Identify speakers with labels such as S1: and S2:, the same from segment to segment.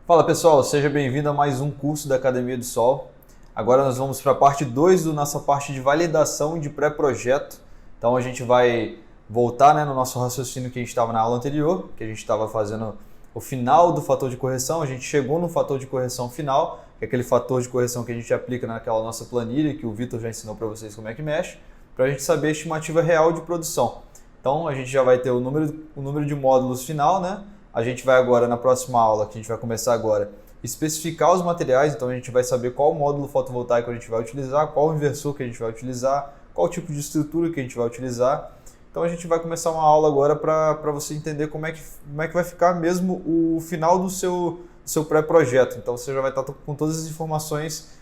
S1: Fala pessoal, seja bem-vindo a mais um curso da Academia do Sol. Agora nós vamos para a parte 2 da nossa parte de validação de pré-projeto. Então a gente vai voltar no nosso raciocínio que a gente estava na aula anterior, que a gente estava fazendo o final do fator de correção. A gente chegou no fator de correção final, que é aquele fator de correção que a gente aplica naquela nossa planilha, que o Vitor já ensinou para vocês como é que mexe, para a gente saber a estimativa real de produção. Então a gente já vai ter o número de módulos final, né? A gente vai agora, na próxima aula, que a gente vai começar agora, especificar os materiais. Então a gente vai saber qual módulo fotovoltaico a gente vai utilizar, qual inversor que a gente vai utilizar, qual tipo de estrutura que a gente vai utilizar. Então a gente vai começar uma aula agora para você entender como é que vai ficar mesmo o final do seu pré-projeto. Então você já vai estar com todas as informações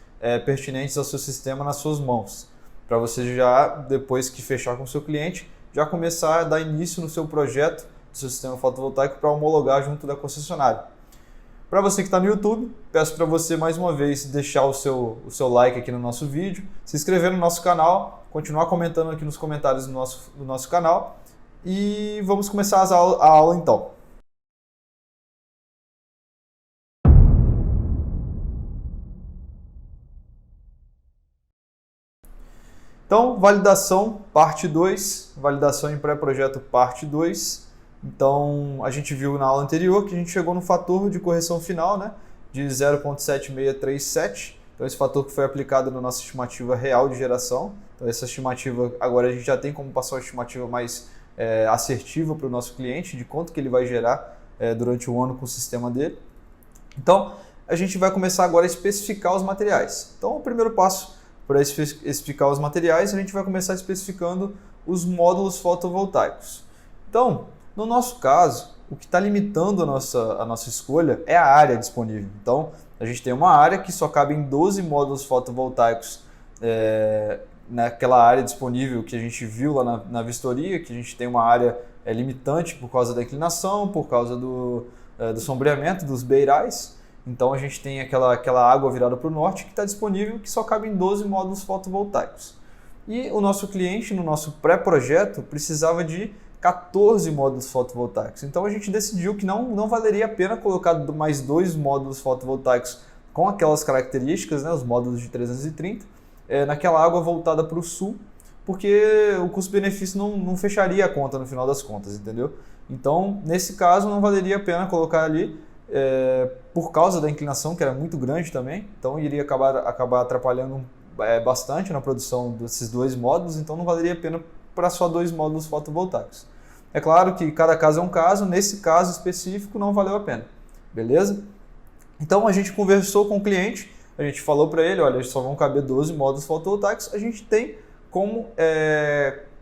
S1: pertinentes ao seu sistema nas suas mãos, para você já, depois que fechar com o seu cliente, já começar a dar início no seu projeto do seu sistema fotovoltaico para homologar junto da concessionária. Para você que está no YouTube, peço para você mais uma vez deixar o seu like aqui no nosso vídeo, se inscrever no nosso canal, continuar comentando aqui nos comentários do nosso canal e vamos começar a aula então. Então, validação parte 2, validação em pré-projeto parte 2. Então, a gente viu na aula anterior que a gente chegou no fator de correção final, né, de 0,7637. Então, esse fator que foi aplicado na nossa estimativa real de geração. Então, essa estimativa, agora a gente já tem como passar uma estimativa mais assertiva para o nosso cliente, de quanto que ele vai gerar durante o ano com o sistema dele. Então, a gente vai começar agora a especificar os materiais. Então, o primeiro passo para especificar os materiais, a gente vai começar especificando os módulos fotovoltaicos. Então, no nosso caso, o que está limitando a nossa escolha é a área disponível. Então, a gente tem uma área que só cabe em 12 módulos fotovoltaicos naquela área disponível que a gente viu lá na vistoria, que a gente tem uma área limitante por causa da inclinação, por causa do sombreamento dos beirais. Então, a gente tem aquela água virada para o norte que está disponível, que só cabe em 12 módulos fotovoltaicos. E o nosso cliente, no nosso pré-projeto, precisava de 14 módulos fotovoltaicos. Então a gente decidiu que não valeria a pena colocar mais 2 módulos fotovoltaicos com aquelas características, né, os módulos de 330, naquela água voltada para o sul, porque o custo-benefício não fecharia a conta no final das contas, entendeu? Então, nesse caso, não valeria a pena colocar ali, por causa da inclinação, que era muito grande também, então iria acabar atrapalhando bastante na produção desses 2 módulos, então não valeria a pena para só 2 módulos fotovoltaicos. É claro que cada caso é um caso, nesse caso específico não valeu a pena, beleza? Então a gente conversou com o cliente, a gente falou para ele, olha, só vão caber 12 módulos fotovoltaicos, a gente tem como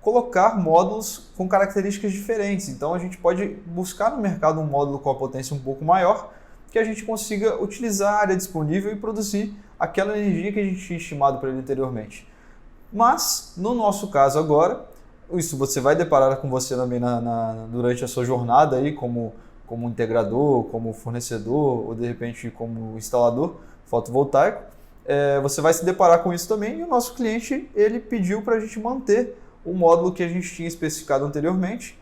S1: colocar módulos com características diferentes, então a gente pode buscar no mercado um módulo com a potência um pouco maior, que a gente consiga utilizar a área disponível e produzir aquela energia que a gente tinha estimado para ele anteriormente. Mas, no nosso caso agora, isso você vai deparar com você também durante a sua jornada aí como integrador, como fornecedor ou de repente como instalador fotovoltaico. Você vai se deparar com isso também e o nosso cliente ele pediu para a gente manter o módulo que a gente tinha especificado anteriormente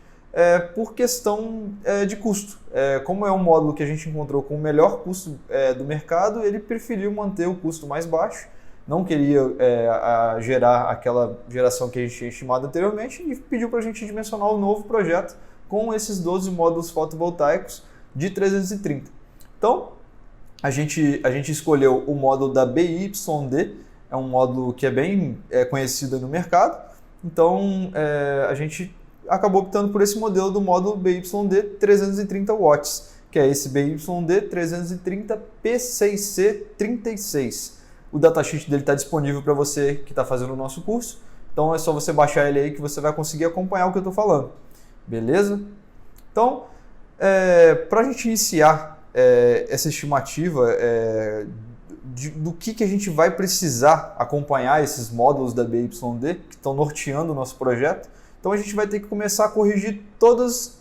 S1: por questão de custo. Como é um módulo que a gente encontrou com o melhor custo do mercado, ele preferiu manter o custo mais baixo. Não queria gerar aquela geração que a gente tinha estimado anteriormente e pediu para a gente dimensionar um novo projeto com esses 12 módulos fotovoltaicos de 330. Então, a gente escolheu o módulo da BYD, é um módulo que é bem conhecido no mercado, então a gente acabou optando por esse modelo do módulo BYD 330 watts, que é esse BYD 330 P6C36. O datasheet dele está disponível para você que está fazendo o nosso curso. Então é só você baixar ele aí que você vai conseguir acompanhar o que eu estou falando. Beleza? Então, para a gente iniciar essa estimativa do que a gente vai precisar acompanhar esses módulos da BYD que estão norteando o nosso projeto, então a gente vai ter que começar a corrigir todas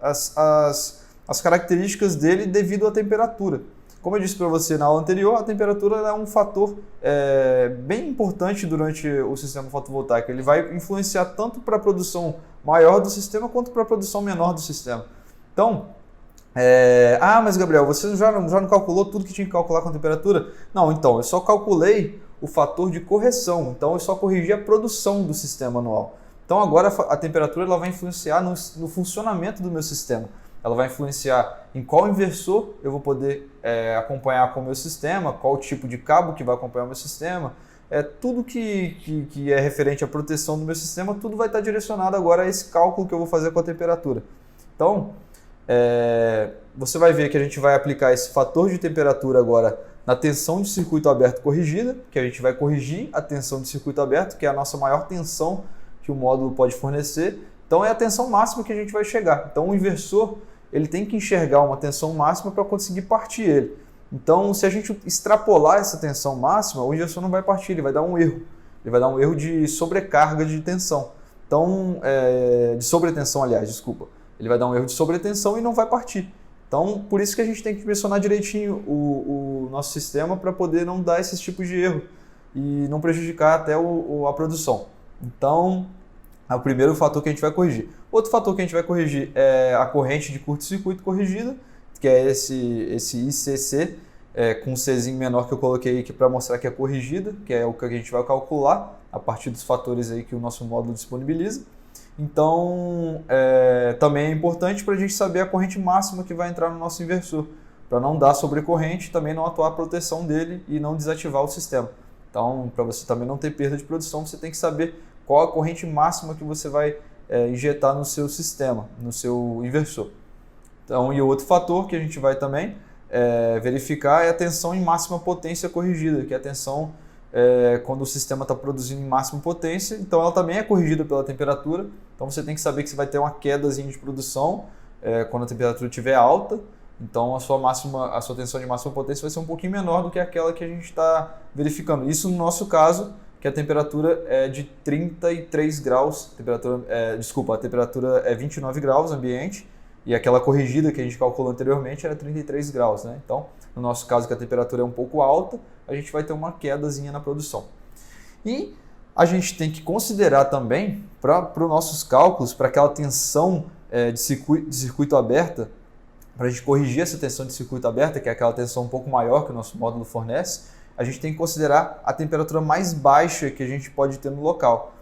S1: as características dele devido à temperatura. Como eu disse para você na aula anterior, a temperatura é um fator bem importante durante o sistema fotovoltaico. Ele vai influenciar tanto para a produção maior do sistema quanto para a produção menor do sistema. Então, Mas Gabriel, você já não calculou tudo que tinha que calcular com a temperatura? Não, então, eu só calculei o fator de correção, então eu só corrigi a produção do sistema anual. Então agora a temperatura ela vai influenciar no funcionamento do meu sistema. Ela vai influenciar em qual inversor eu vou poder acompanhar com o meu sistema, qual tipo de cabo que vai acompanhar o meu sistema. Tudo que é referente à proteção do meu sistema, tudo vai estar direcionado agora a esse cálculo que eu vou fazer com a temperatura. Então, você vai ver que a gente vai aplicar esse fator de temperatura agora na tensão de circuito aberto corrigida, que a gente vai corrigir a tensão de circuito aberto, que é a nossa maior tensão que o módulo pode fornecer. Então é a tensão máxima que a gente vai chegar. Então o inversor ele tem que enxergar uma tensão máxima para conseguir partir ele. Então se a gente extrapolar essa tensão máxima, o inversor não vai partir, ele vai dar um erro. Ele vai dar um erro de sobrecarga de tensão. Então, de sobretensão, aliás, desculpa. Ele vai dar um erro de sobretensão e não vai partir. Então, por isso que a gente tem que pressionar direitinho o nosso sistema para poder não dar esses tipos de erro e não prejudicar até a produção. Então, é o primeiro fator que a gente vai corrigir. Outro fator que a gente vai corrigir é a corrente de curto-circuito corrigida, que é esse ICC, com um Czinho menor que eu coloquei aqui para mostrar que é corrigida, que é o que a gente vai calcular a partir dos fatores aí que o nosso módulo disponibiliza. Então, também é importante para a gente saber a corrente máxima que vai entrar no nosso inversor, para não dar sobrecorrente, também não atuar a proteção dele e não desativar o sistema. Então, para você também não ter perda de produção, você tem que saber qual a corrente máxima que você vai injetar no seu sistema, no seu inversor. Então, e o outro fator que a gente vai também verificar é a tensão em máxima potência corrigida, que é a tensão quando o sistema está produzindo em máxima potência, então ela também é corrigida pela temperatura. Então você tem que saber que você vai ter uma quedazinha de produção quando a temperatura estiver alta. Então a sua tensão de máxima potência vai ser um pouquinho menor do que aquela que a gente está verificando. Isso no nosso caso, que a temperatura é de 33 graus, a temperatura é 29 graus ambiente, e aquela corrigida que a gente calculou anteriormente era 33 graus, né? Então, no nosso caso, que a temperatura é um pouco alta, a gente vai ter uma quedazinha na produção. E a gente tem que considerar também, para os nossos cálculos, para aquela tensão de circuito aberta, para a gente corrigir essa tensão de circuito aberta, que é aquela tensão um pouco maior que o nosso módulo fornece, a gente tem que considerar a temperatura mais baixa que a gente pode ter no local.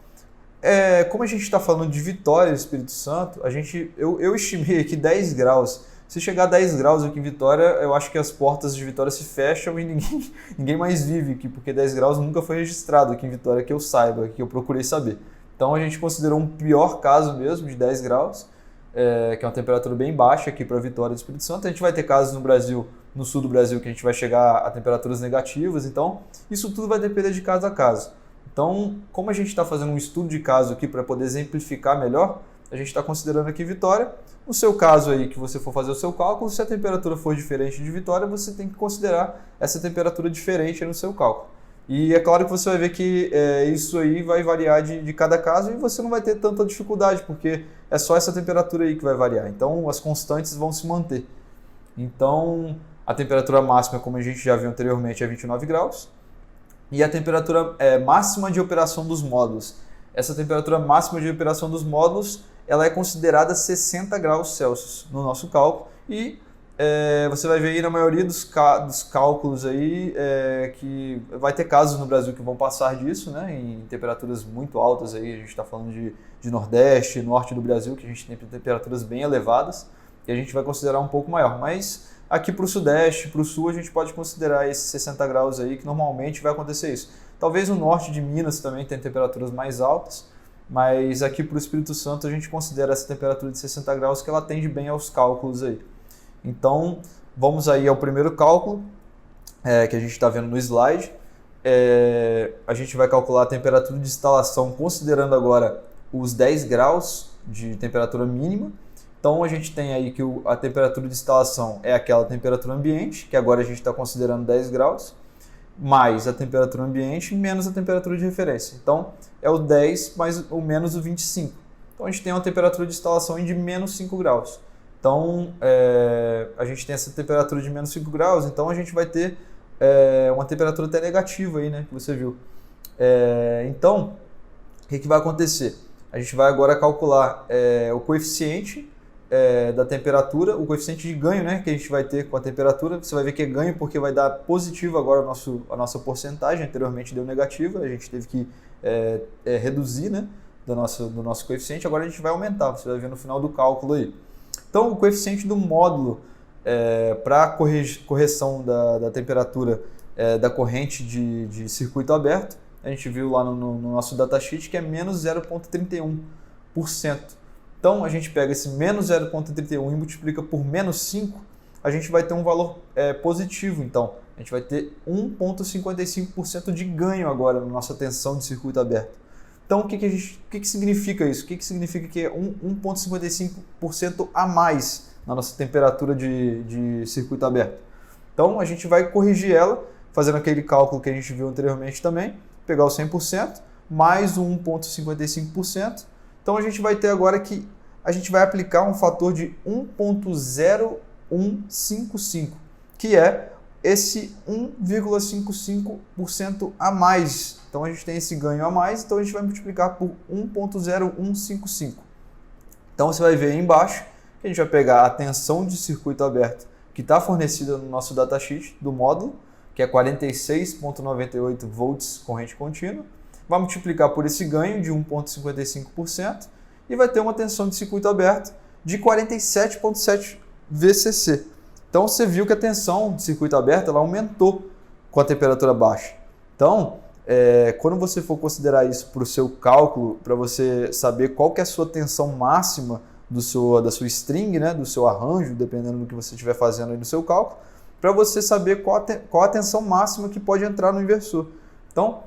S1: Como a gente está falando de Vitória, Espírito Santo, eu estimei aqui 10 graus. Se chegar a 10 graus aqui em Vitória, eu acho que as portas de Vitória se fecham e ninguém mais vive aqui, porque 10 graus nunca foi registrado aqui em Vitória, que eu saiba, que eu procurei saber. Então a gente considerou um pior caso mesmo, de 10 graus, que é uma temperatura bem baixa aqui para Vitória do Espírito Santo. A gente vai ter casos no Brasil, no sul do Brasil, que a gente vai chegar a temperaturas negativas, então isso tudo vai depender de caso a caso. Então, como a gente está fazendo um estudo de caso aqui para poder exemplificar melhor, a gente está considerando aqui Vitória. No seu caso aí, que você for fazer o seu cálculo, se a temperatura for diferente de Vitória, você tem que considerar essa temperatura diferente no seu cálculo. E é claro que você vai ver que isso aí vai variar de cada caso e você não vai ter tanta dificuldade, porque é só essa temperatura aí que vai variar. Então, as constantes vão se manter. Então, a temperatura máxima, como a gente já viu anteriormente, é 29 graus. E a temperatura máxima de operação dos módulos. Essa temperatura máxima de operação dos módulos ela é considerada 60 graus Celsius no nosso cálculo. E você vai ver aí na maioria dos cálculos aí, que vai ter casos no Brasil que vão passar disso, né, em temperaturas muito altas. Aí, a gente está falando de Nordeste, Norte do Brasil, que a gente tem temperaturas bem elevadas. E a gente vai considerar um pouco maior. Mas aqui para o Sudeste, para o Sul, a gente pode considerar esses 60 graus aí, que normalmente vai acontecer isso. Talvez no Norte de Minas também tenha temperaturas mais altas, mas aqui para o Espírito Santo a gente considera essa temperatura de 60 graus que ela atende bem aos cálculos aí. Então, vamos aí ao primeiro cálculo, que a gente está vendo no slide. A gente vai calcular a temperatura de instalação considerando agora os 10 graus de temperatura mínima. Então, a gente tem aí que a temperatura de instalação é aquela temperatura ambiente, que agora a gente está considerando 10 graus, mais a temperatura ambiente menos a temperatura de referência. Então, é o 10 mais ou menos o 25. Então, a gente tem uma temperatura de instalação de menos 5 graus. Então, a gente tem essa temperatura de menos 5 graus, então a gente vai ter uma temperatura até negativa aí, né, que você viu. Então, o que vai acontecer? A gente vai agora calcular o coeficiente da temperatura, o coeficiente de ganho, né, que a gente vai ter com a temperatura, você vai ver que é ganho porque vai dar positivo agora a nossa porcentagem, anteriormente deu negativa, a gente teve que reduzir, né, do nosso coeficiente, agora a gente vai aumentar, você vai ver no final do cálculo aí. Então, o coeficiente do módulo para correção da temperatura da corrente de circuito aberto, a gente viu lá no nosso datasheet que é menos 0,31%. Então, a gente pega esse menos 0,31 e multiplica por menos 5, a gente vai ter um valor positivo. Então, a gente vai ter 1,55% de ganho agora na nossa tensão de circuito aberto. Então, o que significa isso? O que significa que é 1,55% a mais na nossa temperatura de circuito aberto? Então, a gente vai corrigir ela, fazendo aquele cálculo que a gente viu anteriormente também, pegar o 100%, mais o 1,55%. Então, a gente vai ter agora que a gente vai aplicar um fator de 1,0155, que é esse 1,55% a mais. Então, a gente tem esse ganho a mais, então a gente vai multiplicar por 1,0155. Então, você vai ver aí embaixo que a gente vai pegar a tensão de circuito aberto que está fornecida no nosso datasheet do módulo, que é 46,98 volts corrente contínua, vai multiplicar por esse ganho de 1,55% e vai ter uma tensão de circuito aberto de 47,7 VCC. Então, você viu que a tensão de circuito aberto ela aumentou com a temperatura baixa. Então, quando você for considerar isso para o seu cálculo, para você saber qual que é a sua tensão máxima da sua string, né, do seu arranjo, dependendo do que você estiver fazendo aí no seu cálculo, para você saber qual a tensão máxima que pode entrar no inversor. Então,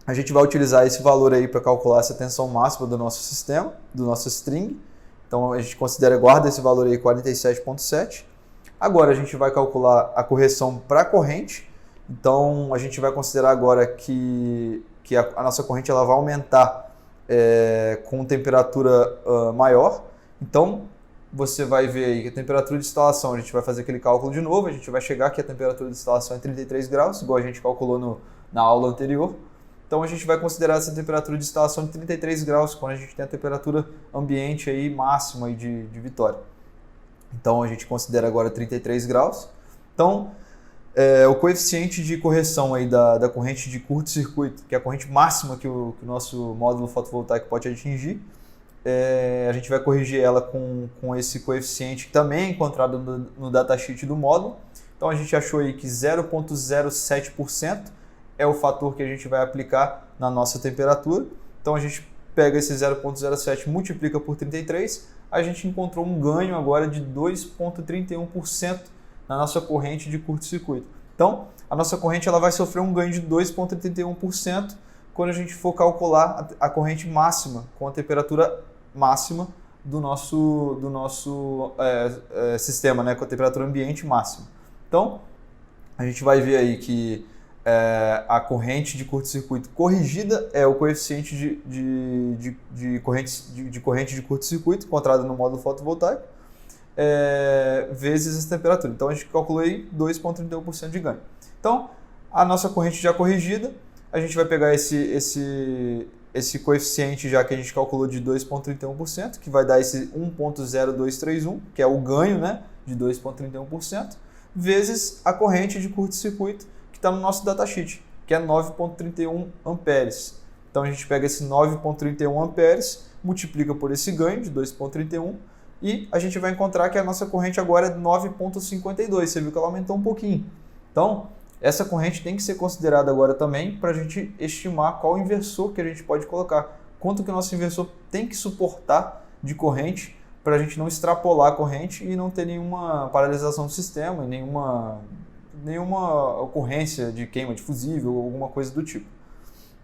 S1: a gente vai utilizar esse valor aí para calcular essa tensão máxima do nosso sistema, do nosso string. Então, a gente guarda esse valor aí 47,7. Agora, a gente vai calcular a correção para a corrente. Então, a gente vai considerar agora que a nossa corrente ela vai aumentar com temperatura maior. Então, você vai ver aí que a temperatura de instalação, a gente vai fazer aquele cálculo de novo, a gente vai chegar que a temperatura de instalação é 33 graus, igual a gente calculou na aula anterior. Então, a gente vai considerar essa temperatura de instalação de 33 graus, quando a gente tem a temperatura ambiente aí máxima aí de Vitória. Então, a gente considera agora 33 graus. Então, o coeficiente de correção aí da corrente de curto-circuito, que é a corrente máxima que o nosso módulo fotovoltaico pode atingir, a gente vai corrigir ela com esse coeficiente que também é encontrado no datasheet do módulo. Então, a gente achou aí que 0,07% é o fator que a gente vai aplicar na nossa temperatura. Então, a gente pega esse 0,07, multiplica por 33, a gente encontrou um ganho agora de 2,31% na nossa corrente de curto-circuito. Então, a nossa corrente ela vai sofrer um ganho de 2,31% quando a gente for calcular a corrente máxima, com a temperatura máxima do nosso sistema, né, com a temperatura ambiente máxima. Então, a gente vai ver aí que a corrente de curto-circuito corrigida é o coeficiente de corrente de curto-circuito encontrado no módulo fotovoltaico, vezes essa temperatura. Então, a gente calculou aí 2,31% de ganho. Então, a nossa corrente já corrigida, a gente vai pegar esse coeficiente já que a gente calculou de 2,31%, que vai dar esse 1,0231, que é o ganho, né, de 2,31%, vezes a corrente de curto-circuito que está no nosso datasheet, que é 9,31 amperes. Então, a gente pega esse 9,31 amperes, multiplica por esse ganho de 2,31 e a gente vai encontrar que a nossa corrente agora é 9,52. Você viu que ela aumentou um pouquinho. Então, essa corrente tem que ser considerada agora também para a gente estimar qual inversor que a gente pode colocar. Quanto que o nosso inversor tem que suportar de corrente para a gente não extrapolar a corrente e não ter nenhuma paralisação do sistema, nenhuma ocorrência de queima de fusível ou alguma coisa do tipo.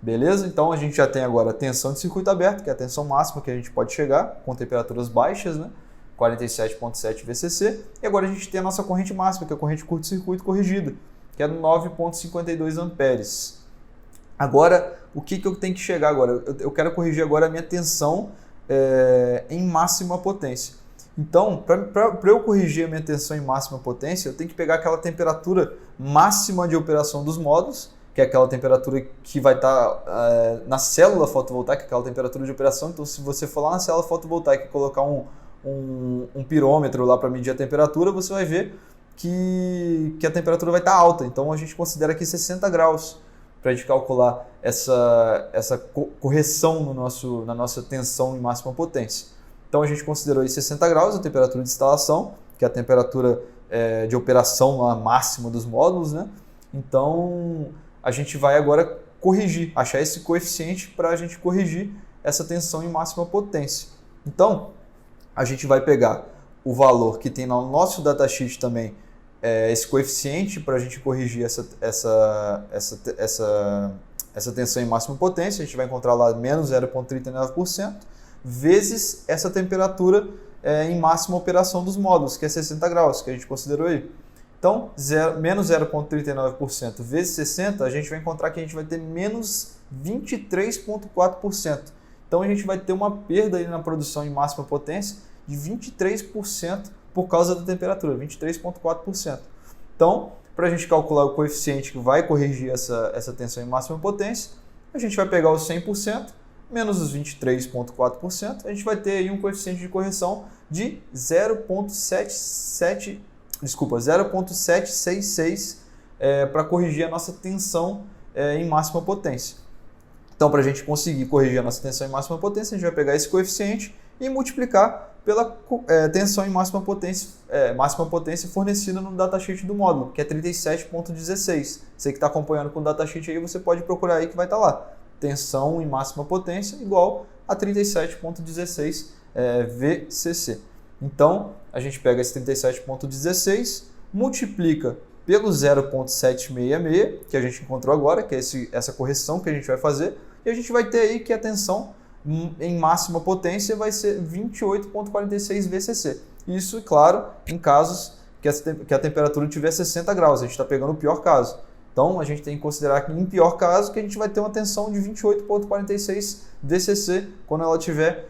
S1: Beleza? Então a gente já tem agora a tensão de circuito aberto, que é a tensão máxima que a gente pode chegar com temperaturas baixas, né? 47,7 VCC. E agora a gente tem a nossa corrente máxima, que é a corrente de curto-circuito corrigida, que é 9,52 amperes. Agora, o que eu tenho que chegar agora? Eu quero corrigir agora a minha tensão em máxima potência. Então, para eu corrigir a minha tensão em máxima potência, eu tenho que pegar aquela temperatura máxima de operação dos módulos, que é aquela temperatura que vai estar na célula fotovoltaica, aquela temperatura de operação. Então, se você for lá na célula fotovoltaica e colocar um pirômetro lá para medir a temperatura, você vai ver que a temperatura vai estar alta. Então a gente considera aqui 60 graus para a gente calcular essa correção na nossa tensão em máxima potência. Então a gente considerou aí 60 graus, a temperatura de instalação, que é a temperatura de operação máxima dos módulos, né? Então a gente vai agora corrigir, achar esse coeficiente para a gente corrigir essa tensão em máxima potência. Então a gente vai pegar o valor que tem no nosso datasheet também, esse coeficiente para a gente corrigir essa tensão em máxima potência, a gente vai encontrar lá menos 0,39%, vezes essa temperatura em máxima operação dos módulos, que é 60 graus, que a gente considerou aí. Então, menos 0,39% vezes 60, a gente vai encontrar que a gente vai ter menos 23,4%. Então, a gente vai ter uma perda aí na produção em máxima potência de 23% por causa da temperatura, 23,4%. Então, para a gente calcular o coeficiente que vai corrigir essa tensão em máxima potência, a gente vai pegar os 100%, menos os 23,4%, a gente vai ter aí um coeficiente de correção de 0,766 para corrigir a nossa tensão em máxima potência. Então, para a gente conseguir corrigir a nossa tensão em máxima potência, a gente vai pegar esse coeficiente e multiplicar pela tensão em máxima potência fornecida no datasheet do módulo, que é 37,16. Você que está acompanhando com o datasheet aí, você pode procurar aí que vai estar lá. Tensão em máxima potência igual a 37,16 VCC. Então, a gente pega esse 37,16, multiplica pelo 0,766, que a gente encontrou agora, que é essa correção que a gente vai fazer, e a gente vai ter aí que a tensão em máxima potência vai ser 28,46 VCC. Isso, claro, em casos que a temperatura tiver 60 graus, a gente está pegando o pior caso. Então, a gente tem que considerar que, em pior caso, que a gente vai ter uma tensão de 28,46 VCC quando ela estiver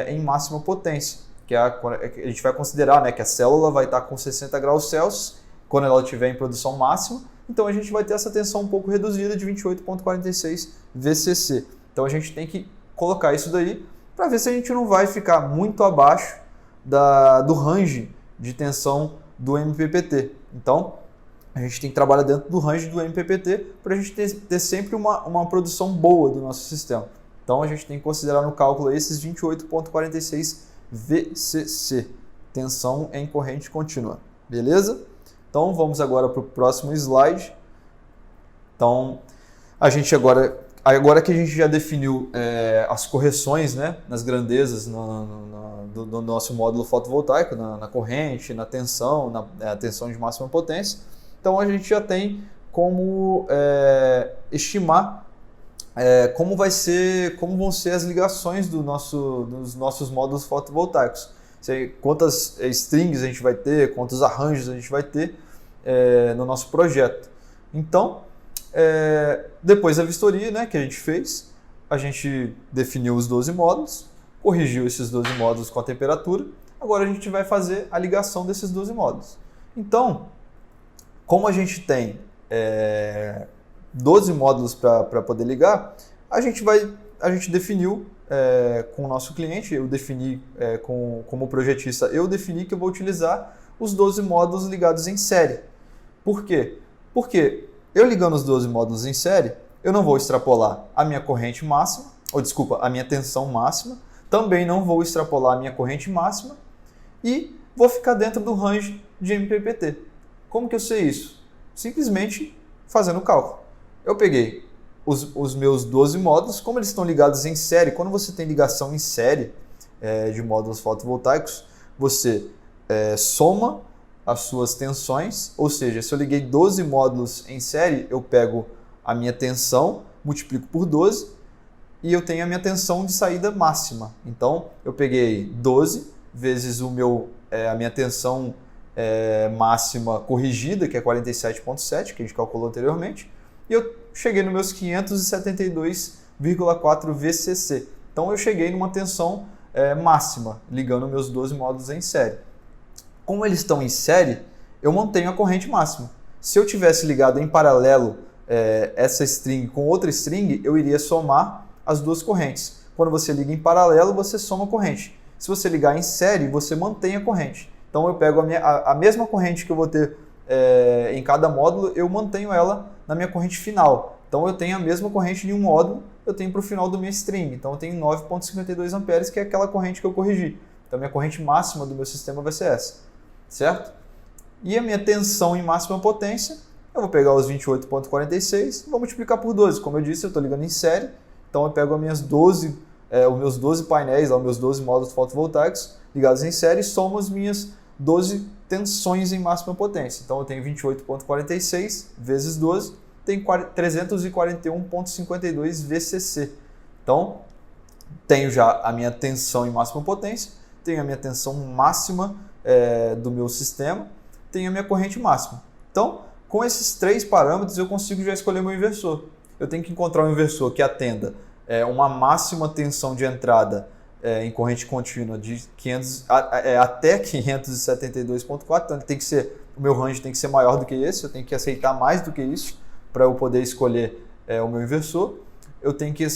S1: em máxima potência. Que a gente vai considerar, né, que a célula vai estar com 60 graus Celsius quando ela estiver em produção máxima. Então, a gente vai ter essa tensão um pouco reduzida de 28,46 VCC. Então, a gente tem que colocar isso daí para ver se a gente não vai ficar muito abaixo do range de tensão do MPPT. Então, a gente tem que trabalhar dentro do range do MPPT para a gente ter sempre uma produção boa do nosso sistema. Então, a gente tem que considerar no cálculo esses 28,46 VCC, tensão em corrente contínua. Beleza? Então, vamos agora para o próximo slide. Então, a gente agora que a gente já definiu as correções, né, nas grandezas do nosso módulo fotovoltaico, na corrente, na tensão, na tensão de máxima potência, então a gente já tem como estimar como vão ser as ligações dos nossos módulos fotovoltaicos. Quantas strings a gente vai ter, quantos arranjos a gente vai ter no nosso projeto. Então, depois da vistoria, né, que a gente fez, a gente definiu os 12 módulos, corrigiu esses 12 módulos com a temperatura, agora a gente vai fazer a ligação desses 12 módulos. Então, como a gente tem 12 módulos para poder ligar, a gente definiu com o nosso cliente, eu defini como projetista, eu defini que eu vou utilizar os 12 módulos ligados em série. Por quê? Porque eu ligando os 12 módulos em série, eu não vou extrapolar a minha corrente máxima, a minha tensão máxima, também não vou extrapolar a minha corrente máxima e vou ficar dentro do range de MPPT. Como que eu sei isso? Simplesmente fazendo o cálculo. Eu peguei os meus 12 módulos, como eles estão ligados em série, quando você tem ligação em série de módulos fotovoltaicos, você soma as suas tensões, ou seja, se eu liguei 12 módulos em série, eu pego a minha tensão, multiplico por 12 e eu tenho a minha tensão de saída máxima. Então, eu peguei 12 vezes a minha tensão máxima corrigida, que é 47,7, que a gente calculou anteriormente, e eu cheguei nos meus 572,4 VCC. Então, eu cheguei numa tensão máxima, ligando meus 12 módulos em série. Como eles estão em série, eu mantenho a corrente máxima. Se eu tivesse ligado em paralelo essa string com outra string, eu iria somar as duas correntes. Quando você liga em paralelo, você soma a corrente. Se você ligar em série, você mantém a corrente. Então eu pego a mesma corrente que eu vou ter em cada módulo, eu mantenho ela na minha corrente final. Então eu tenho a mesma corrente de um módulo, eu tenho para o final do minha string. Então eu tenho 9,52 amperes, que é aquela corrente que eu corrigi. Então a minha corrente máxima do meu sistema vai ser essa, certo? E a minha tensão em máxima potência, eu vou pegar os 28,46 e vou multiplicar por 12. Como eu disse, eu estou ligando em série, então eu pego os meus 12 painéis, os meus 12 módulos fotovoltaicos ligados em série e somo as minhas 12 tensões em máxima potência. Então eu tenho 28,46 vezes 12, tem 341,52 VCC. Então, tenho já a minha tensão em máxima potência, tenho a minha tensão máxima do meu sistema, tenho a minha corrente máxima. Então, com esses 3 parâmetros, eu consigo já escolher meu inversor. Eu tenho que encontrar um inversor que atenda uma máxima tensão de entrada em corrente contínua de 500, até 572,4, então o meu range tem que ser maior do que esse, eu tenho que aceitar mais do que isso para eu poder escolher o meu inversor. Eu tenho que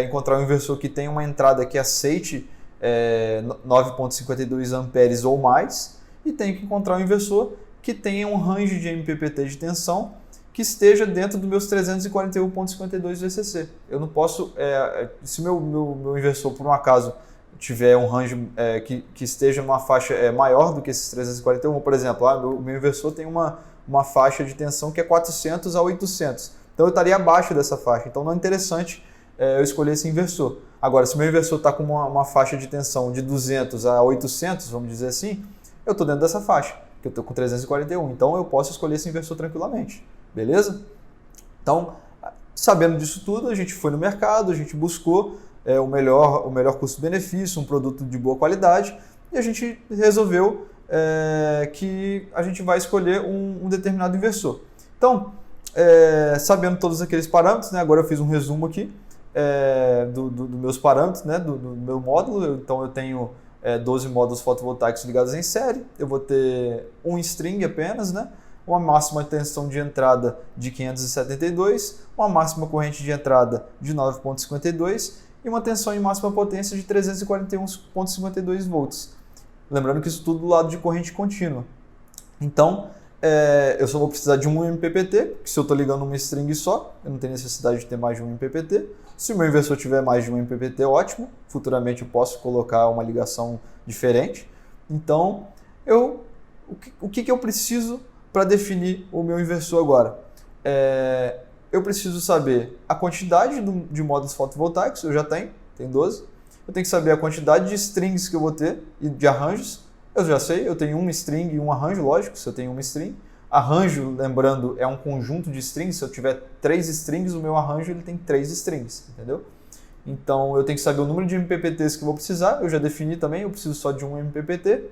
S1: encontrar um inversor que tenha uma entrada que aceite 9,52 amperes ou mais, e tenho que encontrar um inversor que tenha um range de MPPT de tensão que esteja dentro dos meus 341,52 VCC. Eu não posso, se meu inversor por um acaso tiver um range que esteja numa faixa maior do que esses 341, por exemplo, o meu inversor tem uma faixa de tensão que é 400 a 800, então eu estaria abaixo dessa faixa, então não é interessante eu escolher esse inversor. Agora, se meu inversor está com uma faixa de tensão de 200 a 800, vamos dizer assim, eu estou dentro dessa faixa, que eu estou com 341, então eu posso escolher esse inversor tranquilamente, beleza? Então, sabendo disso tudo, a gente foi no mercado, a gente buscou o melhor custo-benefício, um produto de boa qualidade, e a gente resolveu que a gente vai escolher um determinado inversor. Então, sabendo todos aqueles parâmetros, né, agora eu fiz um resumo aqui dos meus parâmetros, né, do meu módulo. Então eu tenho 12 módulos fotovoltaicos ligados em série, eu vou ter um string apenas, né, uma máxima tensão de entrada de 572, uma máxima corrente de entrada de 9,52 e uma tensão em máxima potência de 341,52 volts. Lembrando que isso tudo do lado de corrente contínua. Então, eu só vou precisar de um MPPT, que se eu estou ligando uma string só, eu não tenho necessidade de ter mais de um MPPT. Se o meu inversor tiver mais de um MPPT, ótimo. Futuramente eu posso colocar uma ligação diferente. Então, o que eu preciso para definir o meu inversor agora? Eu preciso saber a quantidade de módulos fotovoltaicos, eu já tenho 12. Eu tenho que saber a quantidade de strings que eu vou ter e de arranjos. Eu já sei, eu tenho uma string e um arranjo, lógico, se eu tenho uma string. Arranjo, lembrando, é um conjunto de strings. Se eu tiver 3 strings, o meu arranjo ele tem 3 strings, entendeu? Então eu tenho que saber o número de MPPTs que eu vou precisar, eu já defini também, eu preciso só de um MPPT.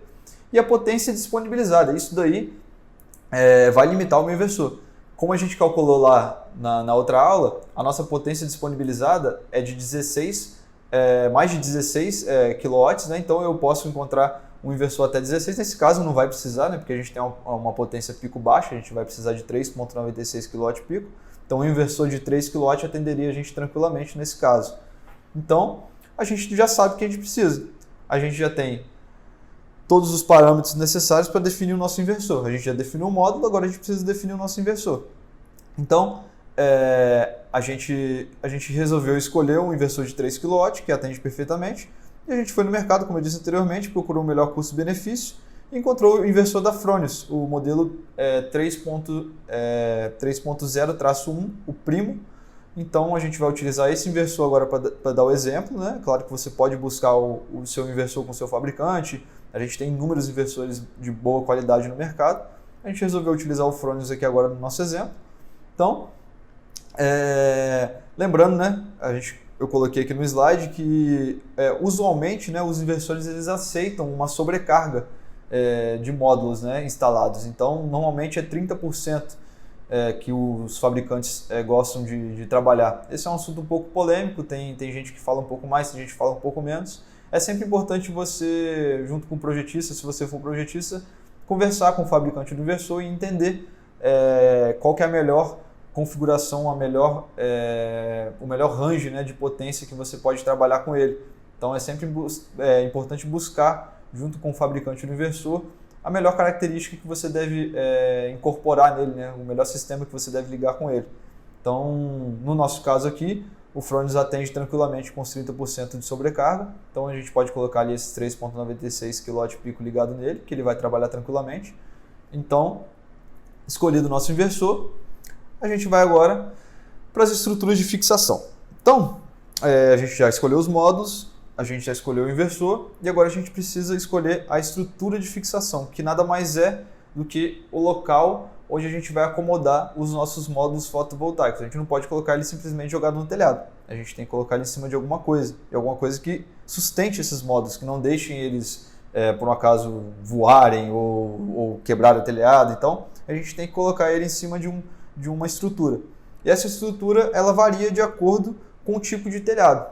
S1: E a potência disponibilizada, isso daí vai limitar o meu inversor. Como a gente calculou lá na outra aula, a nossa potência disponibilizada é de mais de 16 kW, né? Então eu posso encontrar um inversor até 16, nesse caso não vai precisar, né? Porque a gente tem uma potência pico baixa, a gente vai precisar de 3,96 kW pico, então um inversor de 3 kW atenderia a gente tranquilamente nesse caso. Então a gente já sabe o que a gente precisa, a gente já tem todos os parâmetros necessários para definir o nosso inversor, a gente já definiu o módulo, agora a gente precisa definir o nosso inversor. Então a gente resolveu escolher um inversor de 3 kW que atende perfeitamente. E a gente foi no mercado, como eu disse anteriormente, procurou o melhor custo-benefício e encontrou o inversor da Fronius, o modelo 3.0-1, o Primo. Então a gente vai utilizar esse inversor agora para dar o exemplo, né? Claro que você pode buscar o seu inversor com o seu fabricante, a gente tem inúmeros inversores de boa qualidade no mercado. A gente resolveu utilizar o Fronius aqui agora no nosso exemplo. Então, lembrando, né, eu coloquei aqui no slide que usualmente, né, os inversores eles aceitam uma sobrecarga de módulos, né, instalados. Então, normalmente é 30% que os fabricantes gostam de trabalhar. Esse é um assunto um pouco polêmico, tem gente que fala um pouco mais, tem gente que fala um pouco menos. É sempre importante você, junto com o projetista, se você for projetista, conversar com o fabricante do inversor e entender qual que é a melhor configuração, o melhor range, né, de potência que você pode trabalhar com ele. Então é sempre importante buscar, junto com o fabricante do inversor, a melhor característica que você deve incorporar nele, né? O melhor sistema que você deve ligar com ele. Então, no nosso caso aqui, o Fronius atende tranquilamente com os 30% de sobrecarga. Então a gente pode colocar ali esses 3,96 kW ligado nele, que ele vai trabalhar tranquilamente. Então, escolhido o nosso inversor, a gente vai agora para as estruturas de fixação. Então, a gente já escolheu os módulos, a gente já escolheu o inversor e agora a gente precisa escolher a estrutura de fixação, que nada mais é do que o local onde a gente vai acomodar os nossos módulos fotovoltaicos. A gente não pode colocar ele simplesmente jogado no telhado. A gente tem que colocar ele em cima de alguma coisa que sustente esses módulos, que não deixem eles, por um acaso, voarem ou quebrar o telhado. Então, a gente tem que colocar ele em cima de uma estrutura. E essa estrutura, ela varia de acordo com o tipo de telhado.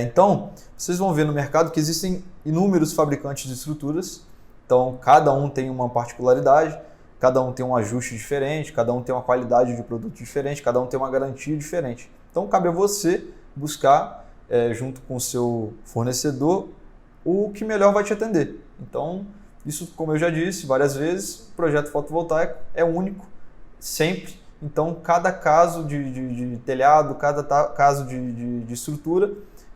S1: Então, vocês vão ver no mercado que existem inúmeros fabricantes de estruturas. Então, cada um tem uma particularidade, cada um tem um ajuste diferente, cada um tem uma qualidade de produto diferente, cada um tem uma garantia diferente. Então, cabe a você buscar, junto com o seu fornecedor, o que melhor vai te atender. Então, isso, como eu já disse várias vezes, o projeto fotovoltaico é único, sempre. Então, cada caso de telhado, cada caso de estrutura,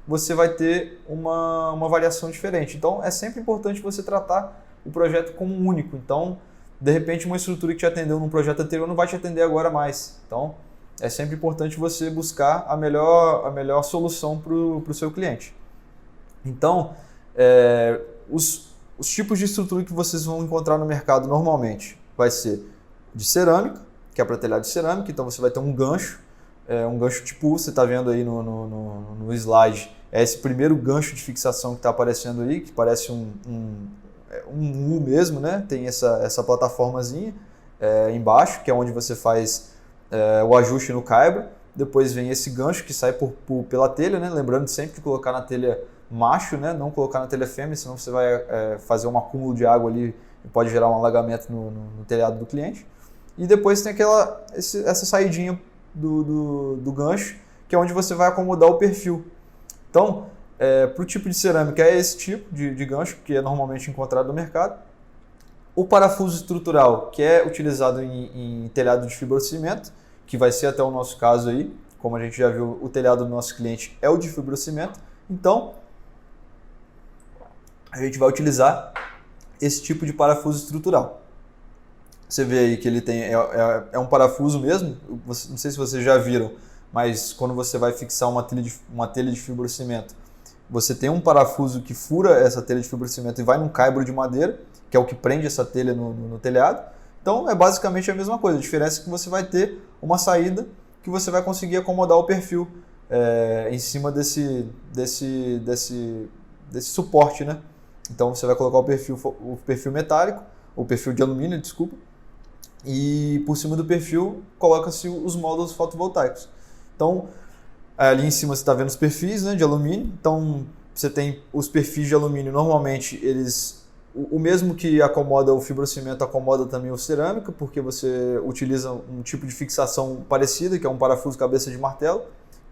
S1: você vai ter uma variação diferente. Então, é sempre importante você tratar o projeto como único. Então, de repente, uma estrutura que te atendeu num projeto anterior não vai te atender agora mais. Então, é sempre importante você buscar a melhor solução para o seu cliente. Então, os tipos de estrutura que vocês vão encontrar no mercado normalmente vai ser de cerâmica, que é para telhado de cerâmica. Então, você vai ter um gancho tipo U, você está vendo aí no slide. É esse primeiro gancho de fixação que está aparecendo aí, que parece um U mesmo, né? Tem essa plataformazinha embaixo, que é onde você faz o ajuste no caibro. Depois vem esse gancho que sai pela telha, né? Lembrando sempre de colocar na telha macho, né? Não colocar na telha fêmea, senão você vai fazer um acúmulo de água ali e pode gerar um alagamento no telhado do cliente. E depois tem essa saidinha do gancho, que é onde você vai acomodar o perfil. Então, para o tipo de cerâmica é esse tipo de gancho, que é normalmente encontrado no mercado. O parafuso estrutural, que é utilizado em telhado de fibrocimento, que vai ser até o nosso caso aí, como a gente já viu, o telhado do nosso cliente é o de fibrocimento. Então, a gente vai utilizar esse tipo de parafuso estrutural. Você vê aí que ele tem um parafuso mesmo, não sei se vocês já viram, mas quando você vai fixar uma telha de fibrocimento, você tem um parafuso que fura essa telha de fibrocimento e vai num caibro de madeira, que é o que prende essa telha no telhado. Então é basicamente a mesma coisa, a diferença é que você vai ter uma saída que você vai conseguir acomodar o perfil em cima desse suporte, né? Então você vai colocar o perfil metálico, o perfil de alumínio, desculpa, e por cima do perfil coloca-se os módulos fotovoltaicos. Então, ali em cima você está vendo os perfis, né, de alumínio. Então, você tem os perfis de alumínio, normalmente o mesmo que acomoda o fibrocimento acomoda também o cerâmica, porque você utiliza um tipo de fixação parecida, que é um parafuso cabeça de martelo,